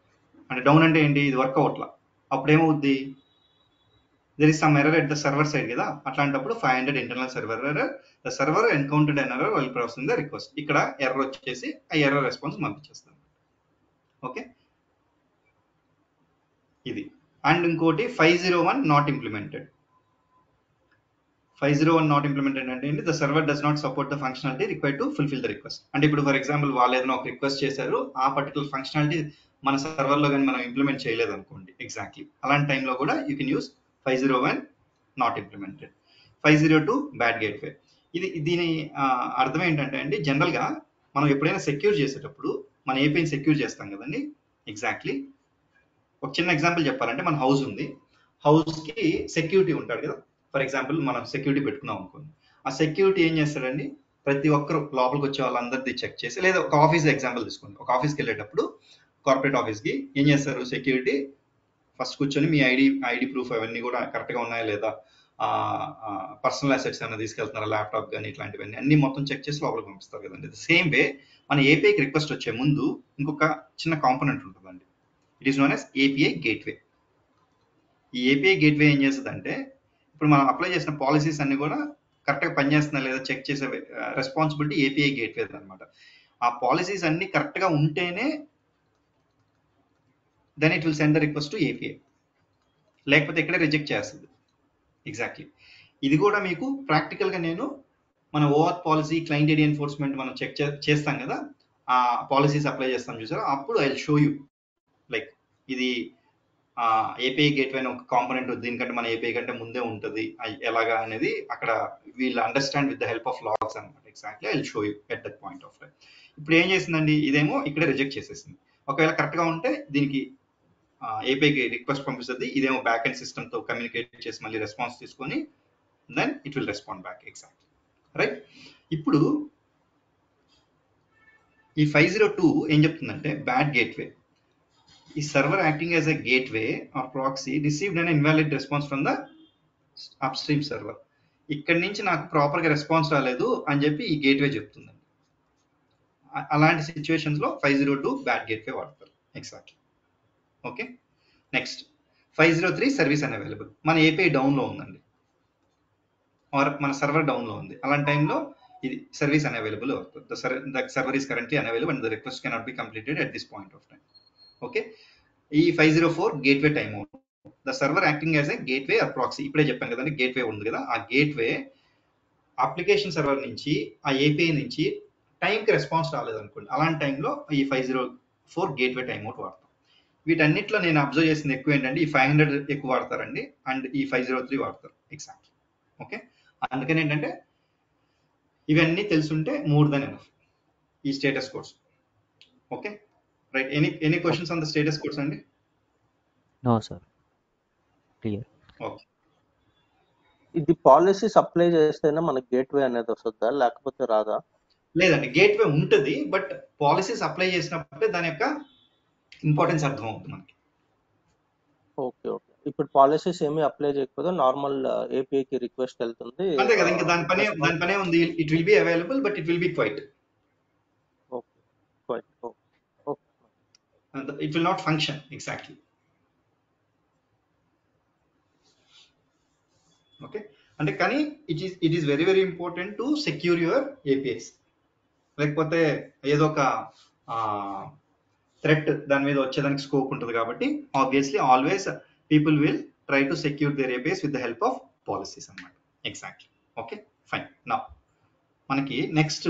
A: అంటే డౌన్ అంటే ఏంటి? ఇది వర్క్ అవట్లా. అప్పుడు ఏమవుద్ది? There is some error at the server side కదా. అట్లాంటప్పుడు 500 internal server error, the server encountered an error while processing the request. ఇక్కడ ఎర్రర్ వచ్చేసి ఆ ఎర్రర్ రెస్పాన్స్ పంపించేస్తాం ఓకే ఇది. అండ్ ఇంకోటి 501 నాట్ ఇంప్లిమెంటెడ్. 501 నాట్ ఇంప్లిమెంటెడ్ అంటే ఏంటి? The server does not support the functionality required to fulfil the request. అంటే ఇప్పుడు ఫర్ ఎగ్జాంపుల్ వాళ్ళు ఏదైనా ఒక రిక్వెస్ట్ చేశారు, ఆ పర్టికులర్ ఫంక్షనాలిటీ మన సర్వర్లో కానీ మనం ఇంప్లిమెంట్ చేయలేదు అనుకోండి ఎగ్జాక్ట్లీ, అలాంటి టైంలో కూడా you can use 501 not implemented. 502 bad gateway. దీని అర్థం ఏంటంటే అండి, జనరల్గా మనం ఎప్పుడైనా సెక్యూర్ చేసేటప్పుడు మన ఏపీని సెక్యూర్ చేస్తాం కదండి ఎగ్జాక్ట్లీ. ఒక చిన్న ఎగ్జాంపుల్ చెప్పాలంటే మన హౌస్ ఉంది, హౌస్కి సెక్యూరిటీ ఉంటాడు కదా. ఫర్ ఎగ్జాంపుల్ మనం సెక్యూరిటీ పెట్టుకున్నాం అనుకోండి, ఆ సెక్యూరిటీ ఏం చేస్తాడండి? ప్రతి ఒక్కరు లోపలికి వచ్చే వాళ్ళందరిది చెక్ చేసి, లేదా ఒక ఆఫీస్ ఎగ్జాంపుల్ తీసుకోండి, ఒక ఆఫీస్కి వెళ్ళేటప్పుడు కార్పొరేట్ ఆఫీస్కి ఏం చేస్తారు? సెక్యూరిటీ ఫస్ట్ కూర్చొని మీ ఐడి ప్రూఫ్ అవన్నీ కూడా కరెక్ట్గా ఉన్నాయా లేదా, పర్సనల్ అసెట్స్ ఏమైనా తీసుకెళ్తున్నారా, ల్యాప్టాప్ కానీ ఇట్లాంటివన్నీ అన్ని మొత్తం చెక్ చేసి లోపలికి పంపిస్తారు కదండి. సేమ్ వే మన ఏపీఐకి రిక్వెస్ట్ వచ్చే ముందు ఇంకొక చిన్న కాంపోనెంట్ ఉంటుందండి, it is known as API gateway. ఈ API గేట్వే ఏం చేస్తుందంటే, ఇప్పుడు మనం అప్లై చేసిన పాలసీస్ అన్ని కూడా కరెక్ట్గా పనిచేస్తున్నా లేదా చెక్ చేసే రెస్పాన్సిబిలిటీ API గేట్వే అనమాట. ఆ పాలసీస్ అన్ని కరెక్ట్గా ఉంటేనే then it will send the request to API, లేకపోతే ఇక్కడే రిజెక్ట్ చేస్తుంది ఎగ్జాక్ట్లీ. ఇది కూడా మీకు ప్రాక్టికల్గా నేను మన OAuth policy, client ID enforcement మనం చెక్ చేస్తాం కదా, ఆ పాలసీస్ అప్లై చేస్తాం చూసారా, అప్పుడు I will show you like ఇది API గేట్వే ఒక కాంపోనెంట్, దీనికంటే మన API కంటే ముందే ఉంటుంది ఎలాగా అనేది అక్కడ వీళ్ళు understand with the help of logs అనమాట exactly. I will show you at that point of time. ఇప్పుడు ఏం చేసిందండి, ఇదేమో ఇక్కడే రిజెక్ట్ చేసేసింది. ఒకవేళ కరెక్ట్గా ఉంటే దీనికి APIకి రిక్వెస్ట్ పంపిస్తుంది, ఇదేమో బ్యాక్ ఎండ్ సిస్టమ్తో కమ్యూనికేట్ చేసి మళ్ళీ రెస్పాన్స్ తీసుకొని then it will respond back exactly right. ఇప్పుడు ఈ 502 ఏం చెప్తుందంటే, బ్యాడ్ గేట్వే ఈ server acting as a gateway or proxy received an invalid response from the upstream server. ఇక్కడి నుంచి నాకు ప్రాపర్గా రెస్పాన్స్ రాలేదు అని చెప్పి ఈ గేట్వే చెప్తుందండి. అలాంటి సిచ్యువేషన్స్లో 502 బ్యాడ్ గేట్వే వాడతారు exactly okay. Next 503 service unavailable. మన API డౌన్లో ఉందండి, ఆర్ మన సర్వర్ డౌన్లో ఉంది, అలాంటి టైంలో ఇది సర్వీస్ అన్అవైలబుల్ అవుతుంది. The server is currently unavailable and the request cannot be completed at this point of time okay. ఈ 504 gateway timeout. The server acting as a gateway or proxy. ఇప్పుడే చెప్పాను కదండి, గేట్వే ఉంది కదా, ఆ gateway application server నుంచి ఆ API నుంచి టైంకి రెస్పాన్స్ రాలేదనుకోండి, అలాంటి టైంలో ఈ 504 గేట్వే టైం అవుట్ వాడతాం. వీటన్నిటిలో నేను అబ్జర్వ్ చేసింది ఎక్కువ ఏంటంటే ఈ 500 ఎక్కువ వాడతారండి, అండ్ ఈ 503 వాడతారు ఎగ్జాక్ట్లీ. ఓకే, అందుకని ఏంటంటే ఇవన్నీ తెలుసుంటే మోర్ దెన్ ఎనఫ్ ఈ status codes. Okay right, any questions on the status codes అండి?
C: No sir, clear.
A: ఓకే,
D: ఇది పాలసీస్ అప్లై చేస్తేనే మనకి గేట్వే అనేది వస్తుందా లేకపోతే రాదా?
A: లేదండి, గేట్వే ఉంటుంది, బట్ పాలసీస్ అప్లై చేసినప్పుడే దాని యొక్క ఇంపార్టెన్స్ అర్థం అవుతుంది మనకి.
D: ఓకే ఓకే, ఇప్పుడు పాలసీస్ ఏమీ అప్లై చేయకపోతే నార్మల్ ఏపీఐకి రిక్వెస్ట్ వెళ్తుంది.
A: అంతే కదా, ఇంకా దాని పనే ఉంది. It will be available but it will be quite.
D: Okay quite, okay,
A: it will not function exactly. Okay, అంటే కానీ it is very very important to secure your APIs. లేకపోతే ఏదో ఒక థ్రెట్ దాని మీద వచ్చేదానికి స్కోప్ ఉంటుంది కాబట్టి obviously always people will try to secure their APIs with the help of policies అన్నమాట. ఎగ్జాక్ట్లీ. Okay fine. నా మనకి నెక్స్ట్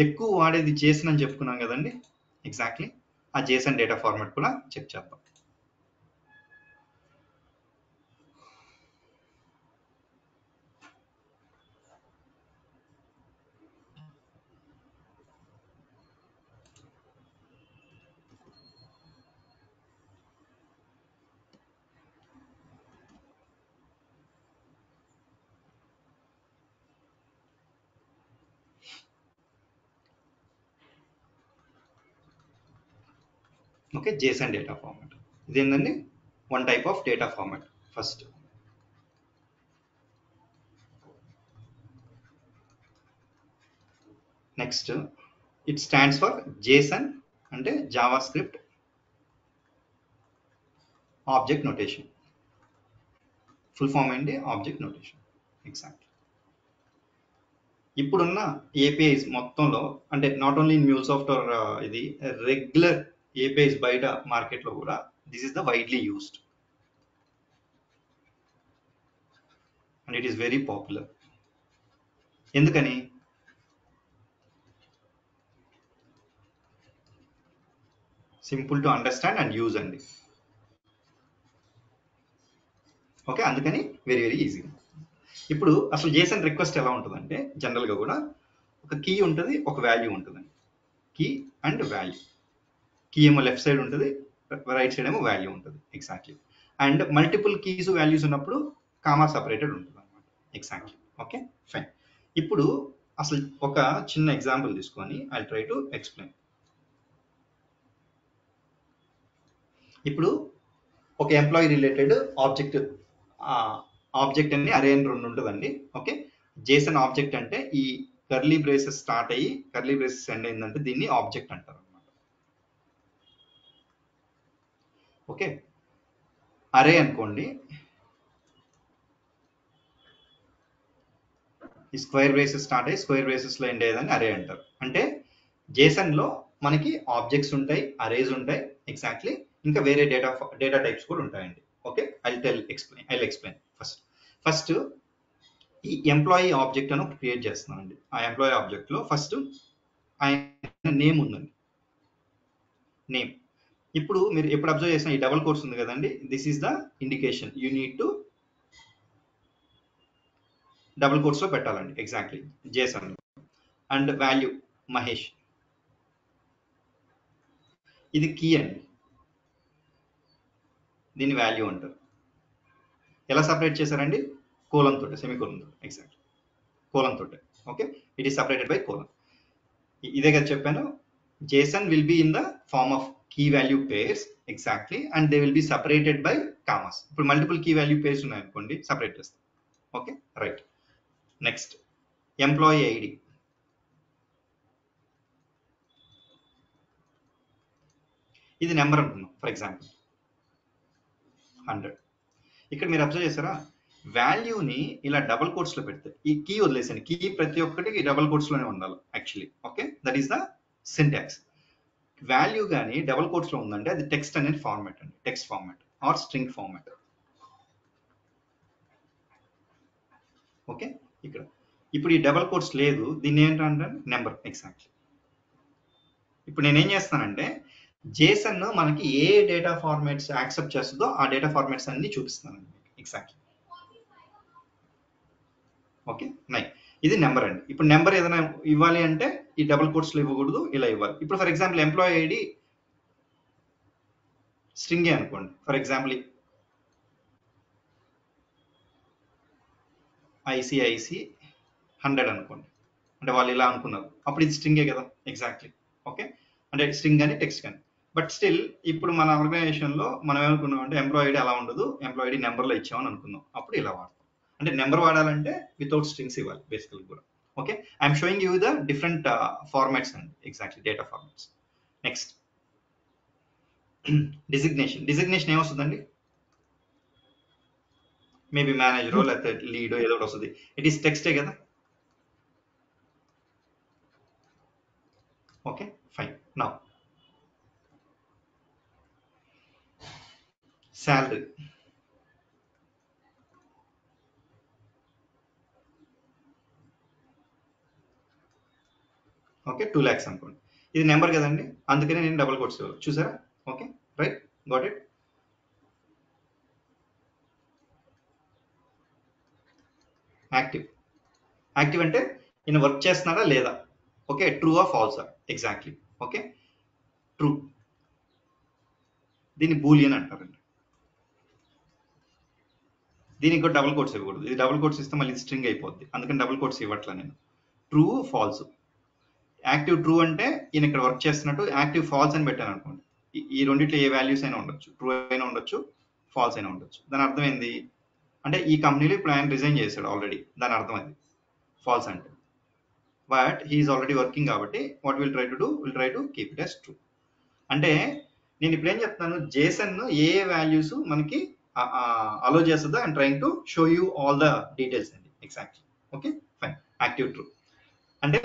A: ఎక్కువ వాడేది జేసన్ అని చెప్పుకున్నాం కదండి. ఎగ్జాక్ట్లీ, ఆ జేసన్ డేటా ఫార్మాట్ కూడా చెక్ చేద్దాం. ఓకే, జేసన్ డేటా ఫార్మాట్ ఇదేంటండి, one type of data format. First next it stands for JSON, అంటే JavaScript object notation. Full form ఏంటి, ఆబ్జెక్ట్ నోటేషన్. ఎగ్జాక్ట్లీ. ఇప్పుడున్న ఏపీఐస్ మొత్తంలో, అంటే not only in MuleSoft or ఇది regular APIs బయట మార్కెట్లో కూడా this is the widely used and it is very popular. ఎందుకని? Simple to understand and use అండి. ఓకే, అందుకని వెరీ వెరీ ఈజీ. ఇప్పుడు అసలు జేసన్ రిక్వెస్ట్ ఎలా ఉంటుందంటే జనరల్గా కూడా ఒక కీ ఉంటుంది, ఒక వాల్యూ ఉంటుందండి. Key and value. కీ ఏమో లెఫ్ట్ సైడ్ ఉంటుంది, రైట్ సైడ్ ఏమో వాల్యూ ఉంటుంది. Exactly. And multiple keys values ఉన్నప్పుడు కామా సపరేటెడ్ ఉంటుంది అనమాట. ఎగ్జాక్ట్లీ. Okay fine. ఇప్పుడు అసలు ఒక చిన్న ఎగ్జాంపుల్ తీసుకొని ఐ ట్రై టు ఎక్స్ప్లెయిన్. ఇప్పుడు ఒక ఎంప్లాయీ రిలేటెడ్ ఆబ్జెక్ట్ అని అరే అని రెండు ఉంటుందండి. ఓకే, జేసన్ ఆబ్జెక్ట్ అంటే ఈ కర్లీ బ్రేసెస్ స్టార్ట్ అయ్యి కర్లీ బ్రేసెస్ ఎండ్ అయిందంటే దీన్ని ఆబ్జెక్ట్ అంటారు అనమాట. ఓకే, అరే అనుకోండి, ఈ స్క్వేర్ బ్రేసెస్ స్టార్ట్ అయ్యి స్క్వేర్ బ్రేసెస్ లో ఎండ్ అయ్యేదాన్ని అరే అంటారు. అంటే జేసన్ లో మనకి ఆబ్జెక్ట్స్ ఉంటాయి, అరేస్ ఉంటాయి. ఎగ్జాక్ట్లీ. ఇంకా వేరే డేటా టైప్స్ కూడా ఉంటాయండి. ఓకే, ఐ ఎక్స్ప్లెయిన్ ఫస్ట్ ఈ ఎంప్లాయీ ఆబ్జెక్ట్ అని క్రియేట్ చేస్తున్నానండి. ఆ ఎంప్లాయీ ఆబ్జెక్ట్ లో ఫస్ట్ ఆయన నేమ్ ఉందండి, నేమ్. ఇప్పుడు మీరు ఎప్పుడు అబ్జర్వ్ చేసిన ఈ డబుల్ కోట్స్ ఉంది కదండి, this is the indication you need to double quotes లో పెట్టాలండి. Exactly, JSON. And value Mahesh, ఇది కీ అండి, దీని వాల్యూ అంటారు. ఎలా సపరేట్ చేశారండి? కోలన్ తోటి, సెమీకోలన్ తోటి. ఎగ్జాక్ట్లీ, కోలన్ తోటి. Okay, it is separated by colon. ఇదే కదా చెప్పాను, JSON will be in the form of key value pairs. Exactly, and they will be separated by commas. ఇప్పుడు మల్టిపుల్ కీ వాల్యూ పేర్స్ ఉన్నాయనుకోండి, separate చేస్తాం. Okay right. Next employee ID, ఇది number అనుకున్నాం. For example 100. ఇక్కడ మీరు observe చేస్తారా, వాల్యూని ఇలా డబుల్ కోట్స్ లో పెడితే ఈ కీ వదిలేసాను, కీ ప్రతి ఒక్కటి డబుల్ కోట్స్ లోనే ఉండాలి actually. Okay, that is the syntax. Value కానీ డబుల్ కోట్స్ లో ఉందంటే అది టెక్స్ట్ అనేది ఫార్మాట్ అండి, text format or string format. Okay, ఇక్కడ ఇప్పుడు ఈ డబల్ కోట్స్ లేదు, దీన్ని ఏంటంటే నెంబర్. ఎగ్జాక్ట్లీ. ఇప్పుడు నేనేం చేస్తానంటే జేసన్ మనకి ఏ డేటా ఫార్మాట్స్ యాక్సెప్ట్ చేస్తుందో ఆ డేటా ఫార్మాట్స్ అన్ని చూపిస్తాను. ఎగ్జాక్ట్లీ. ఓకే, నై ఇది నెంబర్ అండి. ఇప్పుడు నెంబర్ ఏదైనా ఇవ్వాలి అంటే ఈ డబుల్ కోట్స్లో ఇవ్వకూడదు, ఇలా ఇవ్వాలి. ఇప్పుడు ఫర్ ఎగ్జాంపుల్ ఎంప్లాయీ ఐడి స్ట్రింగే అనుకోండి. ఫర్ ఎగ్జాంపుల్ ఐసిఐసి 100 అనుకోండి, అంటే వాళ్ళు ఇలా అనుకున్నారు, అప్పుడు ఇది స్ట్రింగే కదా. ఎగ్జాక్ట్లీ. ఓకే, అంటే స్ట్రింగ్ కానీ టెక్స్ట్ కానీ. బట్ స్టిల్ ఇప్పుడు మన ఆర్గనైజేషన్లో మనం ఏమనుకున్నాం అంటే ఎంప్లాయీ ఐడి అలా ఉండదు, ఎంప్లాయీ ఐడి నెంబర్లో ఇచ్చామని అనుకుందాం, అప్పుడు ఇలా వాడతాం. అంటే నెంబర్ వాడాలంటే వితౌట్ స్ట్రింగ్స్ ఇవ్వాలి బేసికల్ కూడా. Okay, I'm showing you the different formats అండి. Exactly, data formats. Next designation. Designation ఏమొస్తుందండి? మేబీ మేనేజరో లేకపోతే లీడో ఏదో ఒకటి వస్తుంది. ఇట్ ఈస్ టెక్స్టే కదా. Okay, fine. Now salary. Okay, 2 lakhs అనుకోండి. ఇది నెంబర్ కదండి, అందుకనే నేను డబుల్ కోట్స్ చూసారా. Okay, right, got it. Active. Active అంటే ఈయన వర్క్ చేస్తున్నాడా లేదా. ఓకే, ట్రూ ఆ ఫాల్సా. ఎగ్జాక్ట్లీ. Okay, true. దీన్ని బూలియన్ అంటారండి. దీనికి కూడా డబుల్ కోట్స్ ఇవ్వకూడదు. ఇది డబుల్ కోట్స్ ఇస్తే మళ్ళీ స్ట్రింగ్ అయిపోద్ది, అందుకని డబుల్ కోట్స్ ఇవ్వట్లా నేను. True, falls. యాక్టివ్ ట్రూ అంటే ఈయన ఇక్కడ వర్క్ చేస్తున్నట్టు, యాక్టివ్ ఫాల్స్ అని పెట్టాను అనుకోండి. ఈ రెండిట్లో ఏ వాల్యూస్ అయినా ఉండొచ్చు, ట్రూ అయినా ఉండొచ్చు, ఫాల్స్ అయినా ఉండొచ్చు. దాని అర్థం ఏంది అంటే ఈ కంపెనీలో ఇప్పుడు ఆయన రిజైన్ చేశాడు ఆల్రెడీ, దాని అర్థం అది ఫాల్స్ అంటే. బట్ హీఈస్ ఆల్రెడీ వర్కింగ్ కాబట్టి what will try to do, will try to keep it as true. అంటే నేను ఇప్పుడు ఏం చెప్తాను, జేసన్ ఏ వాల్యూస్ మనకి అలో చేస్తుందో I'm trying to show you all the details అండి. Exactly. Okay, fine. Active true అంటే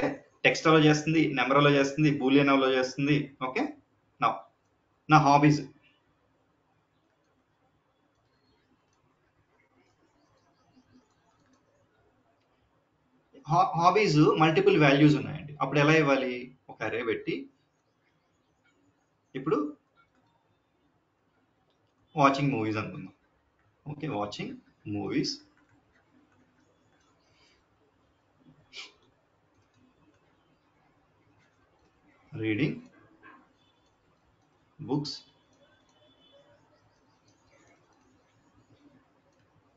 A: టెక్స్ట్ అలో చేస్తుంది, నెంబర్ అలో చేస్తుంది, బూలియన్ అలో చేస్తుంది. ఓకే, నా హాబీస్. హాబీస్ మల్టిపుల్ వాల్యూస్ ఉన్నాయండి, అప్పుడు ఎలా ఇవ్వాలి? ఒక అరే పెట్టి, ఇప్పుడు వాచింగ్ మూవీస్ అనుకుందాం. Okay, watching movies, reading books,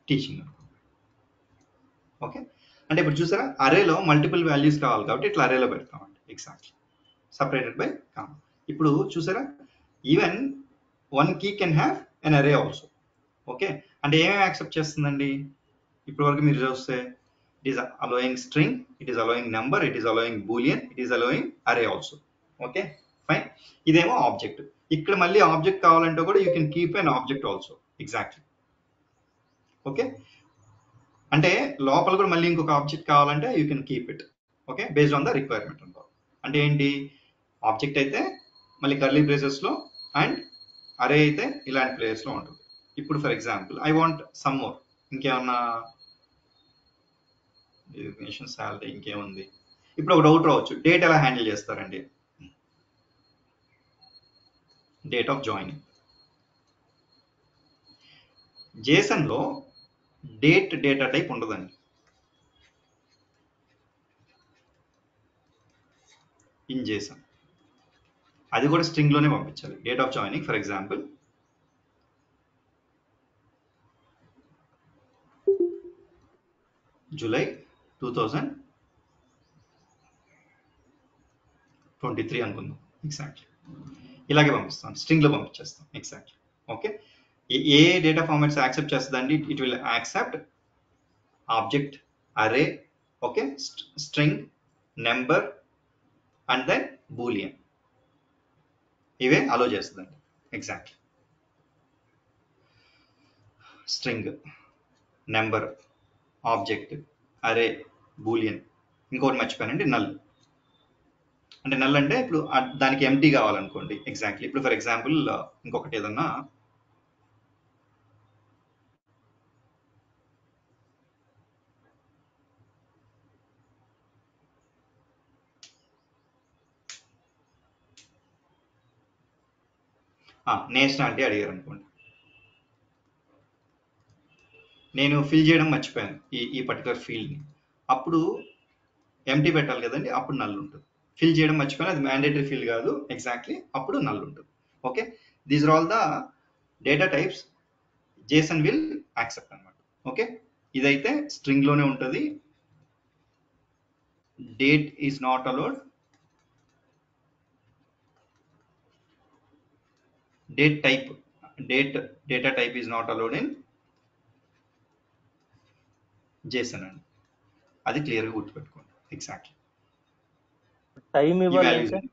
A: teaching. Okay, అంటే ఇప్పుడు చూసారా అరేలో మల్టిపుల్ వాల్యూస్ కావాలి కాబట్టి ఇట్లా అరేలో పెడతామండి. Exactly, separated by comma. ఇప్పుడు చూసారా even one key can have an array also. Okay, అంటే ఏమేమి యాక్సెప్ట్ చేస్తుందండి ఇప్పటి వరకు మీరు చూస్తే? It is allowing string, it is allowing number, it is allowing Boolean, it is allowing అరే ఆల్సో. Okay, fine. ఇదేమో ఆబ్జెక్ట్. ఇక్కడ మళ్ళీ ఆబ్జెక్ట్ కావాలంటే కూడా you can keep an object also. Exactly. Okay, అంటే లోపల కూడా మళ్ళీ ఇంకొక ఆబ్జెక్ట్ కావాలంటే you can keep it. Okay, based on the requirement అంటారు. అంటే ఏంటి, ఆబ్జెక్ట్ అయితే మళ్ళీ కర్లీ బ్రేసెస్లో, అండ్ అరే అయితే ఇలాంటి ప్లేస్లో ఉంటుంది. ఇప్పుడు for example I want some more, ఇంకేమన్నా డిజిగ్నేషన్, శాలరీ, ఇంకేముంది. ఇప్పుడు ఒక డౌట్ రావచ్చు, డేట్ ఎలా హ్యాండిల్ చేస్తారండి? Date of joining. జేసన్లో డేట్ డేటా టైప్ ఉండదండి. ఇన్ జేసన్ అది కూడా స్ట్రింగ్ లోనే పంపించాలి. Date of joining for example July 2023 అనుకుందాం. ఎగ్జాక్ట్లీ ఇలాగే పంపిస్తాం, స్ట్రింగ్ లో పంపించేస్తాం. ఎగ్జాక్ట్లీ. ఓకే, ఏ డేటా ఫార్మాట్స్ యాక్సెప్ట్ చేస్తుందండి? It will accept object, array, okay, string, number and then Boolean. ఇవే అలో చేస్తుందండి. ఎగ్జాక్ట్లీ. స్ట్రింగ్, నెంబర్, ఆబ్జెక్ట్, అరే, బూలియన్. ఇంకోటి మర్చిపోయానండి, నల్. అంటే నల్ అంటే ఇప్పుడు దానికి ఎంటీ కావాలనుకోండి. ఎగ్జాక్ట్లీ. ఇప్పుడు ఫర్ ఎగ్జాంపుల్ ఇంకొకటి ఏదన్నా నేషనాలిటీ అడిగారు అనుకోండి, నేను ఫిల్ చేయడం మర్చిపోయాను ఈ పర్టికులర్ ఫీల్డ్ని, అప్పుడు ఎంటీ పెట్టాలి కదండి, అప్పుడు నల్ ఉంటుంది. ఫిల్ చేయడం మర్చిపోయినా అది మ్యాండేటరీ ఫీల్డ్ కాదు ఎగ్జాక్ట్లీ, అప్పుడు నల్ ఉంటుంది. Okay, these are all the data types JSON will accept అనమాట. ఓకే, ఇదైతే స్ట్రింగ్ లోనే ఉంటుంది. Date is not allowed, date type data type is not allowed in JSON అండి, అది క్లియర్గా గుర్తుపెట్టుకోండి. ఎగ్జాక్ట్లీ
D: టైం
A: ఈ
D: ఇవ్వాలంటే
A: వాల్యూస్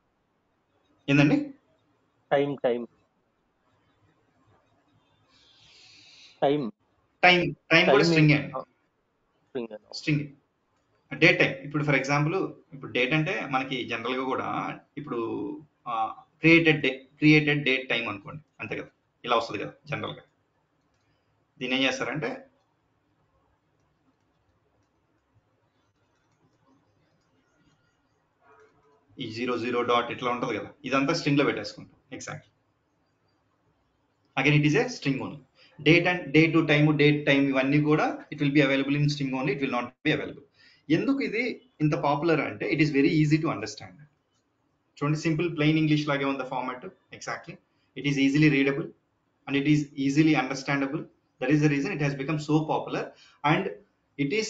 A: ఏందండి,
D: time time time
A: time time కూడా స్ట్రింగ్ అండి,
D: స్ట్రింగ్
A: స్ట్రింగ్. డేట్ టైం ఇప్పుడు ఫర్ ఎగ్జాంపుల్, ఇప్పుడు డేట్ అంటే మనకి జనరల్గా కూడా ఇప్పుడు క్రియేటెడ్ డేట్ టైం అనుకోండి, అంతే కదా, ఇలా వస్తుంది కదా జనరల్గా. దీన్ని ఏం చేస్తారంటే ఈ 00 డాట్ ఇట్లా ఉంటుంది కదా, ఇదంతా స్ట్రింగ్ లో పెట్టేసుకుంటాం. Exactly again it is a string only. Date and date date time ఇవన్నీ కూడా it will be available in string only, it will not be available. ఎందుకు ఇది ఇంత పాపులర్ అంటే it is very easy to understand. చూడండి, simple plain English లాగే ఉంది format. Exactly it is easily readable and it is easily understandable. That is the reason it has become so popular, and it is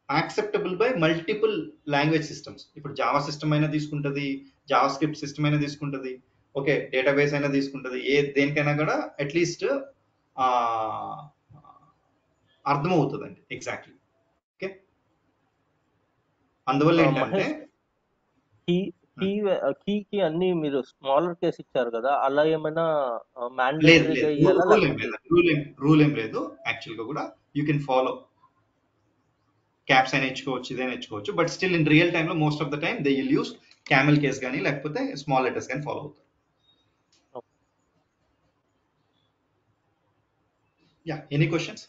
A: acceptable by multiple language systems. ఇప్పుడు Java system అయినా తీసుకుంటుంది, Java script system అయినా తీసుకుంటుంది, okay, database అయినా తీసుకుంటుంది, దేనికైనా కూడా at least అర్థమవుతుందండి. ఎగ్జాక్ట్లీ. ఓకే, అందువల్ల ఏంటంటే
D: మహేష్, కీకి అన్ని మీరు స్మాలర్ కేస్ ఇచ్చారు కదా, అలా ఏమైనా
A: లేదు
D: మ్యాండేటరీగా
A: లేదు,
D: ఇవ్వాలా
A: రూల్ ఏం
D: లేకపోతే
A: లేదు, రూల్ ఏం లేదు. యాక్చువల్గా కూడా యూ కెన్ ఫాలో, క్యాప్స్ అయినా ఇచ్చుకోవచ్చు, ఇదైనా ఇచ్చుకోవచ్చు, బట్ స్టిల్ ఇన్ రియల్ టైంలో most of the time they will use camel case కానీ లేకపోతే స్మాల్ లెటర్స్ కానీ ఫాలో అవుతారు. Yeah, any questions?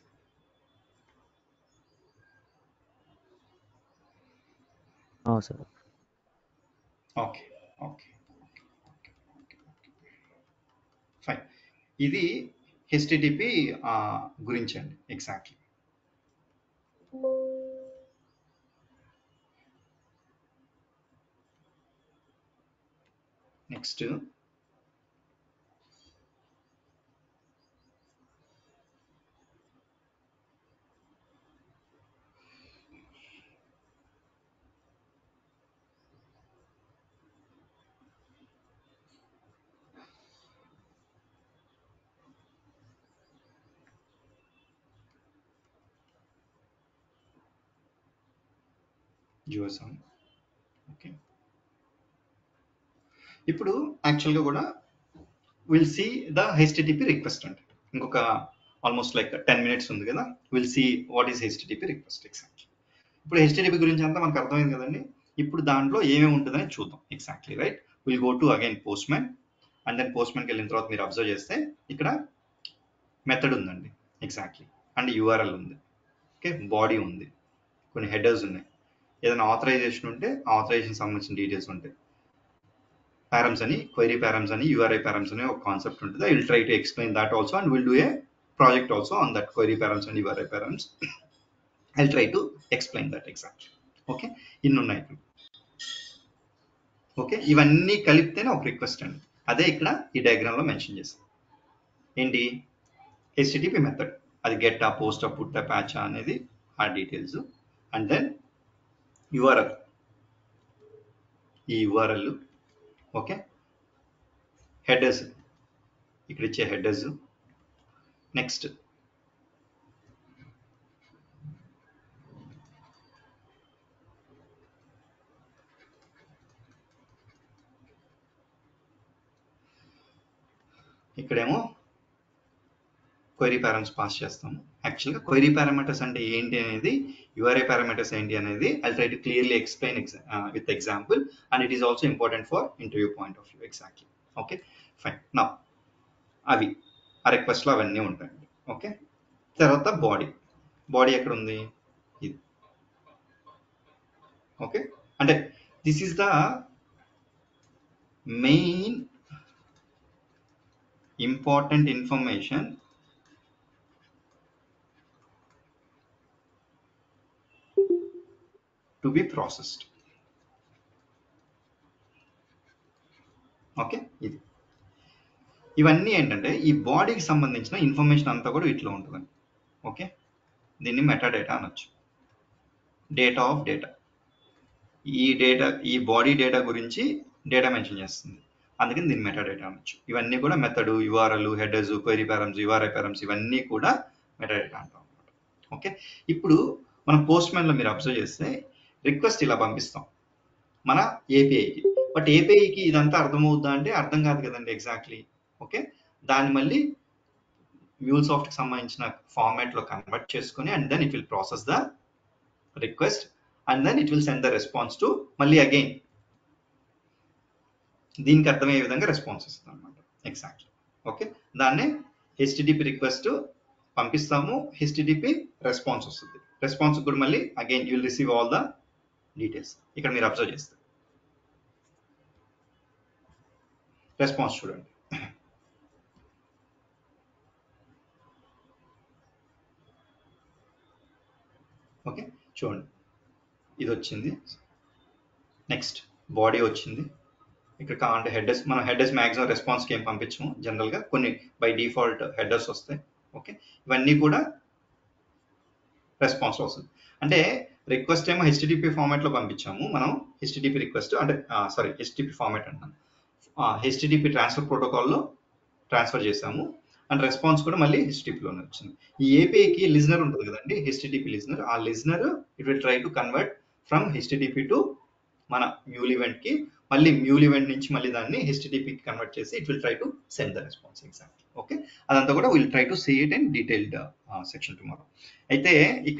C: Sir.
A: Okay okay fine. ఇది హెచ్టిటిపి గురించి అండి. Exactly next JSON. ఓకే, ఇప్పుడు యాక్చువల్గా కూడా will see the HTTP request అంటే ఇంకొక ఆల్మోస్ట్ లైక్ 10 minutes ఉంది కదా, will see what is HTTP request. Exactly ఇప్పుడు హెచ్టిటిపి గురించి అంతా మనకు అర్థమైంది కదండి. ఇప్పుడు దాంట్లో ఏమేమి ఉంటుందని చూద్దాం. Exactly right, will go to again Postman, and then పోస్ట్ మ్యాన్కి వెళ్ళిన తర్వాత మీరు అబ్జర్వ్ చేస్తే ఇక్కడ మెథడ్ ఉందండి. ఎగ్జాక్ట్లీ, అండ్ యూఆర్ఎల్ ఉంది, ఓకే, బాడీ ఉంది, కొన్ని హెడర్స్ ఉన్నాయి, ఏదైనా ఆథరైజేషన్ ఉంటే ఆథరైజేషన్ సంబంధించిన డీటెయిల్స్ ఉంటాయి, params అని, query params అని, URI params అనే ఒక కాన్సెప్ట్ ఉంటుంది. I will try to explain that also, and we'll do a project also on that query params and URI params. I'll try to explain that exactly. Okay, ఇన్ని ఉన్నాయి. Okay, ఇవన్నీ కలిపితేనే ఒక request అండి. అదే ఇక్కడ ఈ డయాగ్రామ్ లో మెన్షన్ చేస్తాం. ఏంటి, హెచ్టిటిపి మెథడ్, అది గెట్ పోస్ట్ పుట్ ప్యాచ్ అనేది ఆ డీటెయిల్స్, అండ్ దెన్ యూఆర్ఎల్, ఈ యూఆర్ఎల్, ఓకే, హెడర్స్, ఇక్కడ ఇచ్చే హెడర్స్, నెక్స్ట్ ఇక్కడేమో క్వెరీ పారామీటర్స్ పాస్ చేస్తాము. యాక్చువల్గా క్వెరీ పారామీటర్స్ అంటే ఏంటి అనేది, యూఆర్ఐ పారామీటర్స్ ఏంటి అనేది I try to clearly explain with example, and it is also important for interview point of view. Exactly. Okay fine. నా అవి ఆ రిక్వెస్ట్లో అవన్నీ ఉంటాయండి. ఓకే, తర్వాత బాడీ ఎక్కడ ఉంది, ఇది. ఓకే, అంటే this is the main important information to be processed. Okay, ఇది ఇవన్నీ ఏంటంటే ఈ బాడీకి సంబంధించిన ఇన్ఫర్మేషన్ అంతా కూడా ఇట్లా ఉంటుందండి. ఓకే, దీన్ని మెటాడేటా అనొచ్చు. డేటా ఆఫ్ డేటా, ఈ బాడీ డేటా గురించి డేటా మెన్షన్ చేస్తుంది, అందుకని దీన్ని మెటాడేటా అనొచ్చు. ఇవన్నీ కూడా method, URL, headers, query పారమ్స్, Uri పారమ్స్, ఇవన్నీ కూడా మెటాడేటా అంటాం అనమాట. ఓకే, ఇప్పుడు మనం పోస్ట్ మ్యాన్లో మీరు అబ్జర్వ్ చేస్తే రిక్వెస్ట్ ఇలా పంపిస్తాం మన ఏపీఐకి. బట్ ఏపీఐకి ఇదంతా అర్థమవుద్దా అంటే అర్థం కాదు కదండి ఎగ్జాక్ట్లీ. ఓకే, దాన్ని మళ్ళీ MuleSoft కి సంబంధించిన ఫార్మాట్లో కన్వర్ట్ చేసుకొని and then it will process the request and then it will send the response to మళ్ళీ అగైన్ దీనికి అర్థమయ్యే విధంగా రెస్పాన్స్ ఇస్తుంది అనమాట ఎగ్జాక్ట్లీ. ఓకే, దాన్నే HTTP రిక్వెస్ట్ పంపిస్తాము, HTTP రెస్పాన్స్ వస్తుంది. రెస్పాన్స్ కూడా మళ్ళీ again you will receive all the details. ఇక్కడ మీరు అబ్జర్వ్ చేస్తే రెస్పాన్స్ చూడండి. ఓకే, చూడండి ఇది వచ్చింది. నెక్స్ట్ బాడీ వచ్చింది. ఇక్కడ కావాలంటే హెడర్స్, మనం హెడర్స్ మ్యాక్సిమం రెస్పాన్స్కి ఏం పంపించము, జనరల్గా కొన్ని బై డిఫాల్ట్ హెడర్స్ వస్తాయి. ఓకే, ఇవన్నీ కూడా రెస్పాన్స్ వస్తుంది. అంటే రిక్వెస్ట్ ఏమో HTTP ఫార్మాట్లో పంపించాము మనం, HTTP రిక్వెస్ట్ అంటే సారీ HTTP ఫార్మాట్ అంటాను, HTTP ట్రాన్స్ఫర్ ప్రోటోకాల్లో ట్రాన్స్ఫర్ చేసాము అండ్ రెస్పాన్స్ కూడా మళ్ళీ HTTPలోనే వచ్చింది. ఈ ఏపీఐకి లిజనర్ ఉంటుంది కదండి, HTTP లిజనర్. ఆ listener it will try to convert from HTTP to మన మ్యూల్ ఈవెంట్కి, మళ్ళీ మ్యూల్ ఈవెంట్ నుంచి మళ్ళీ దాన్ని HTTPకి కన్వర్ట్ చేసి it will try to send the response exactly. Okay, అదంతా కూడా will try to see it in detailed section tomorrow. అయితే ఇక్కడ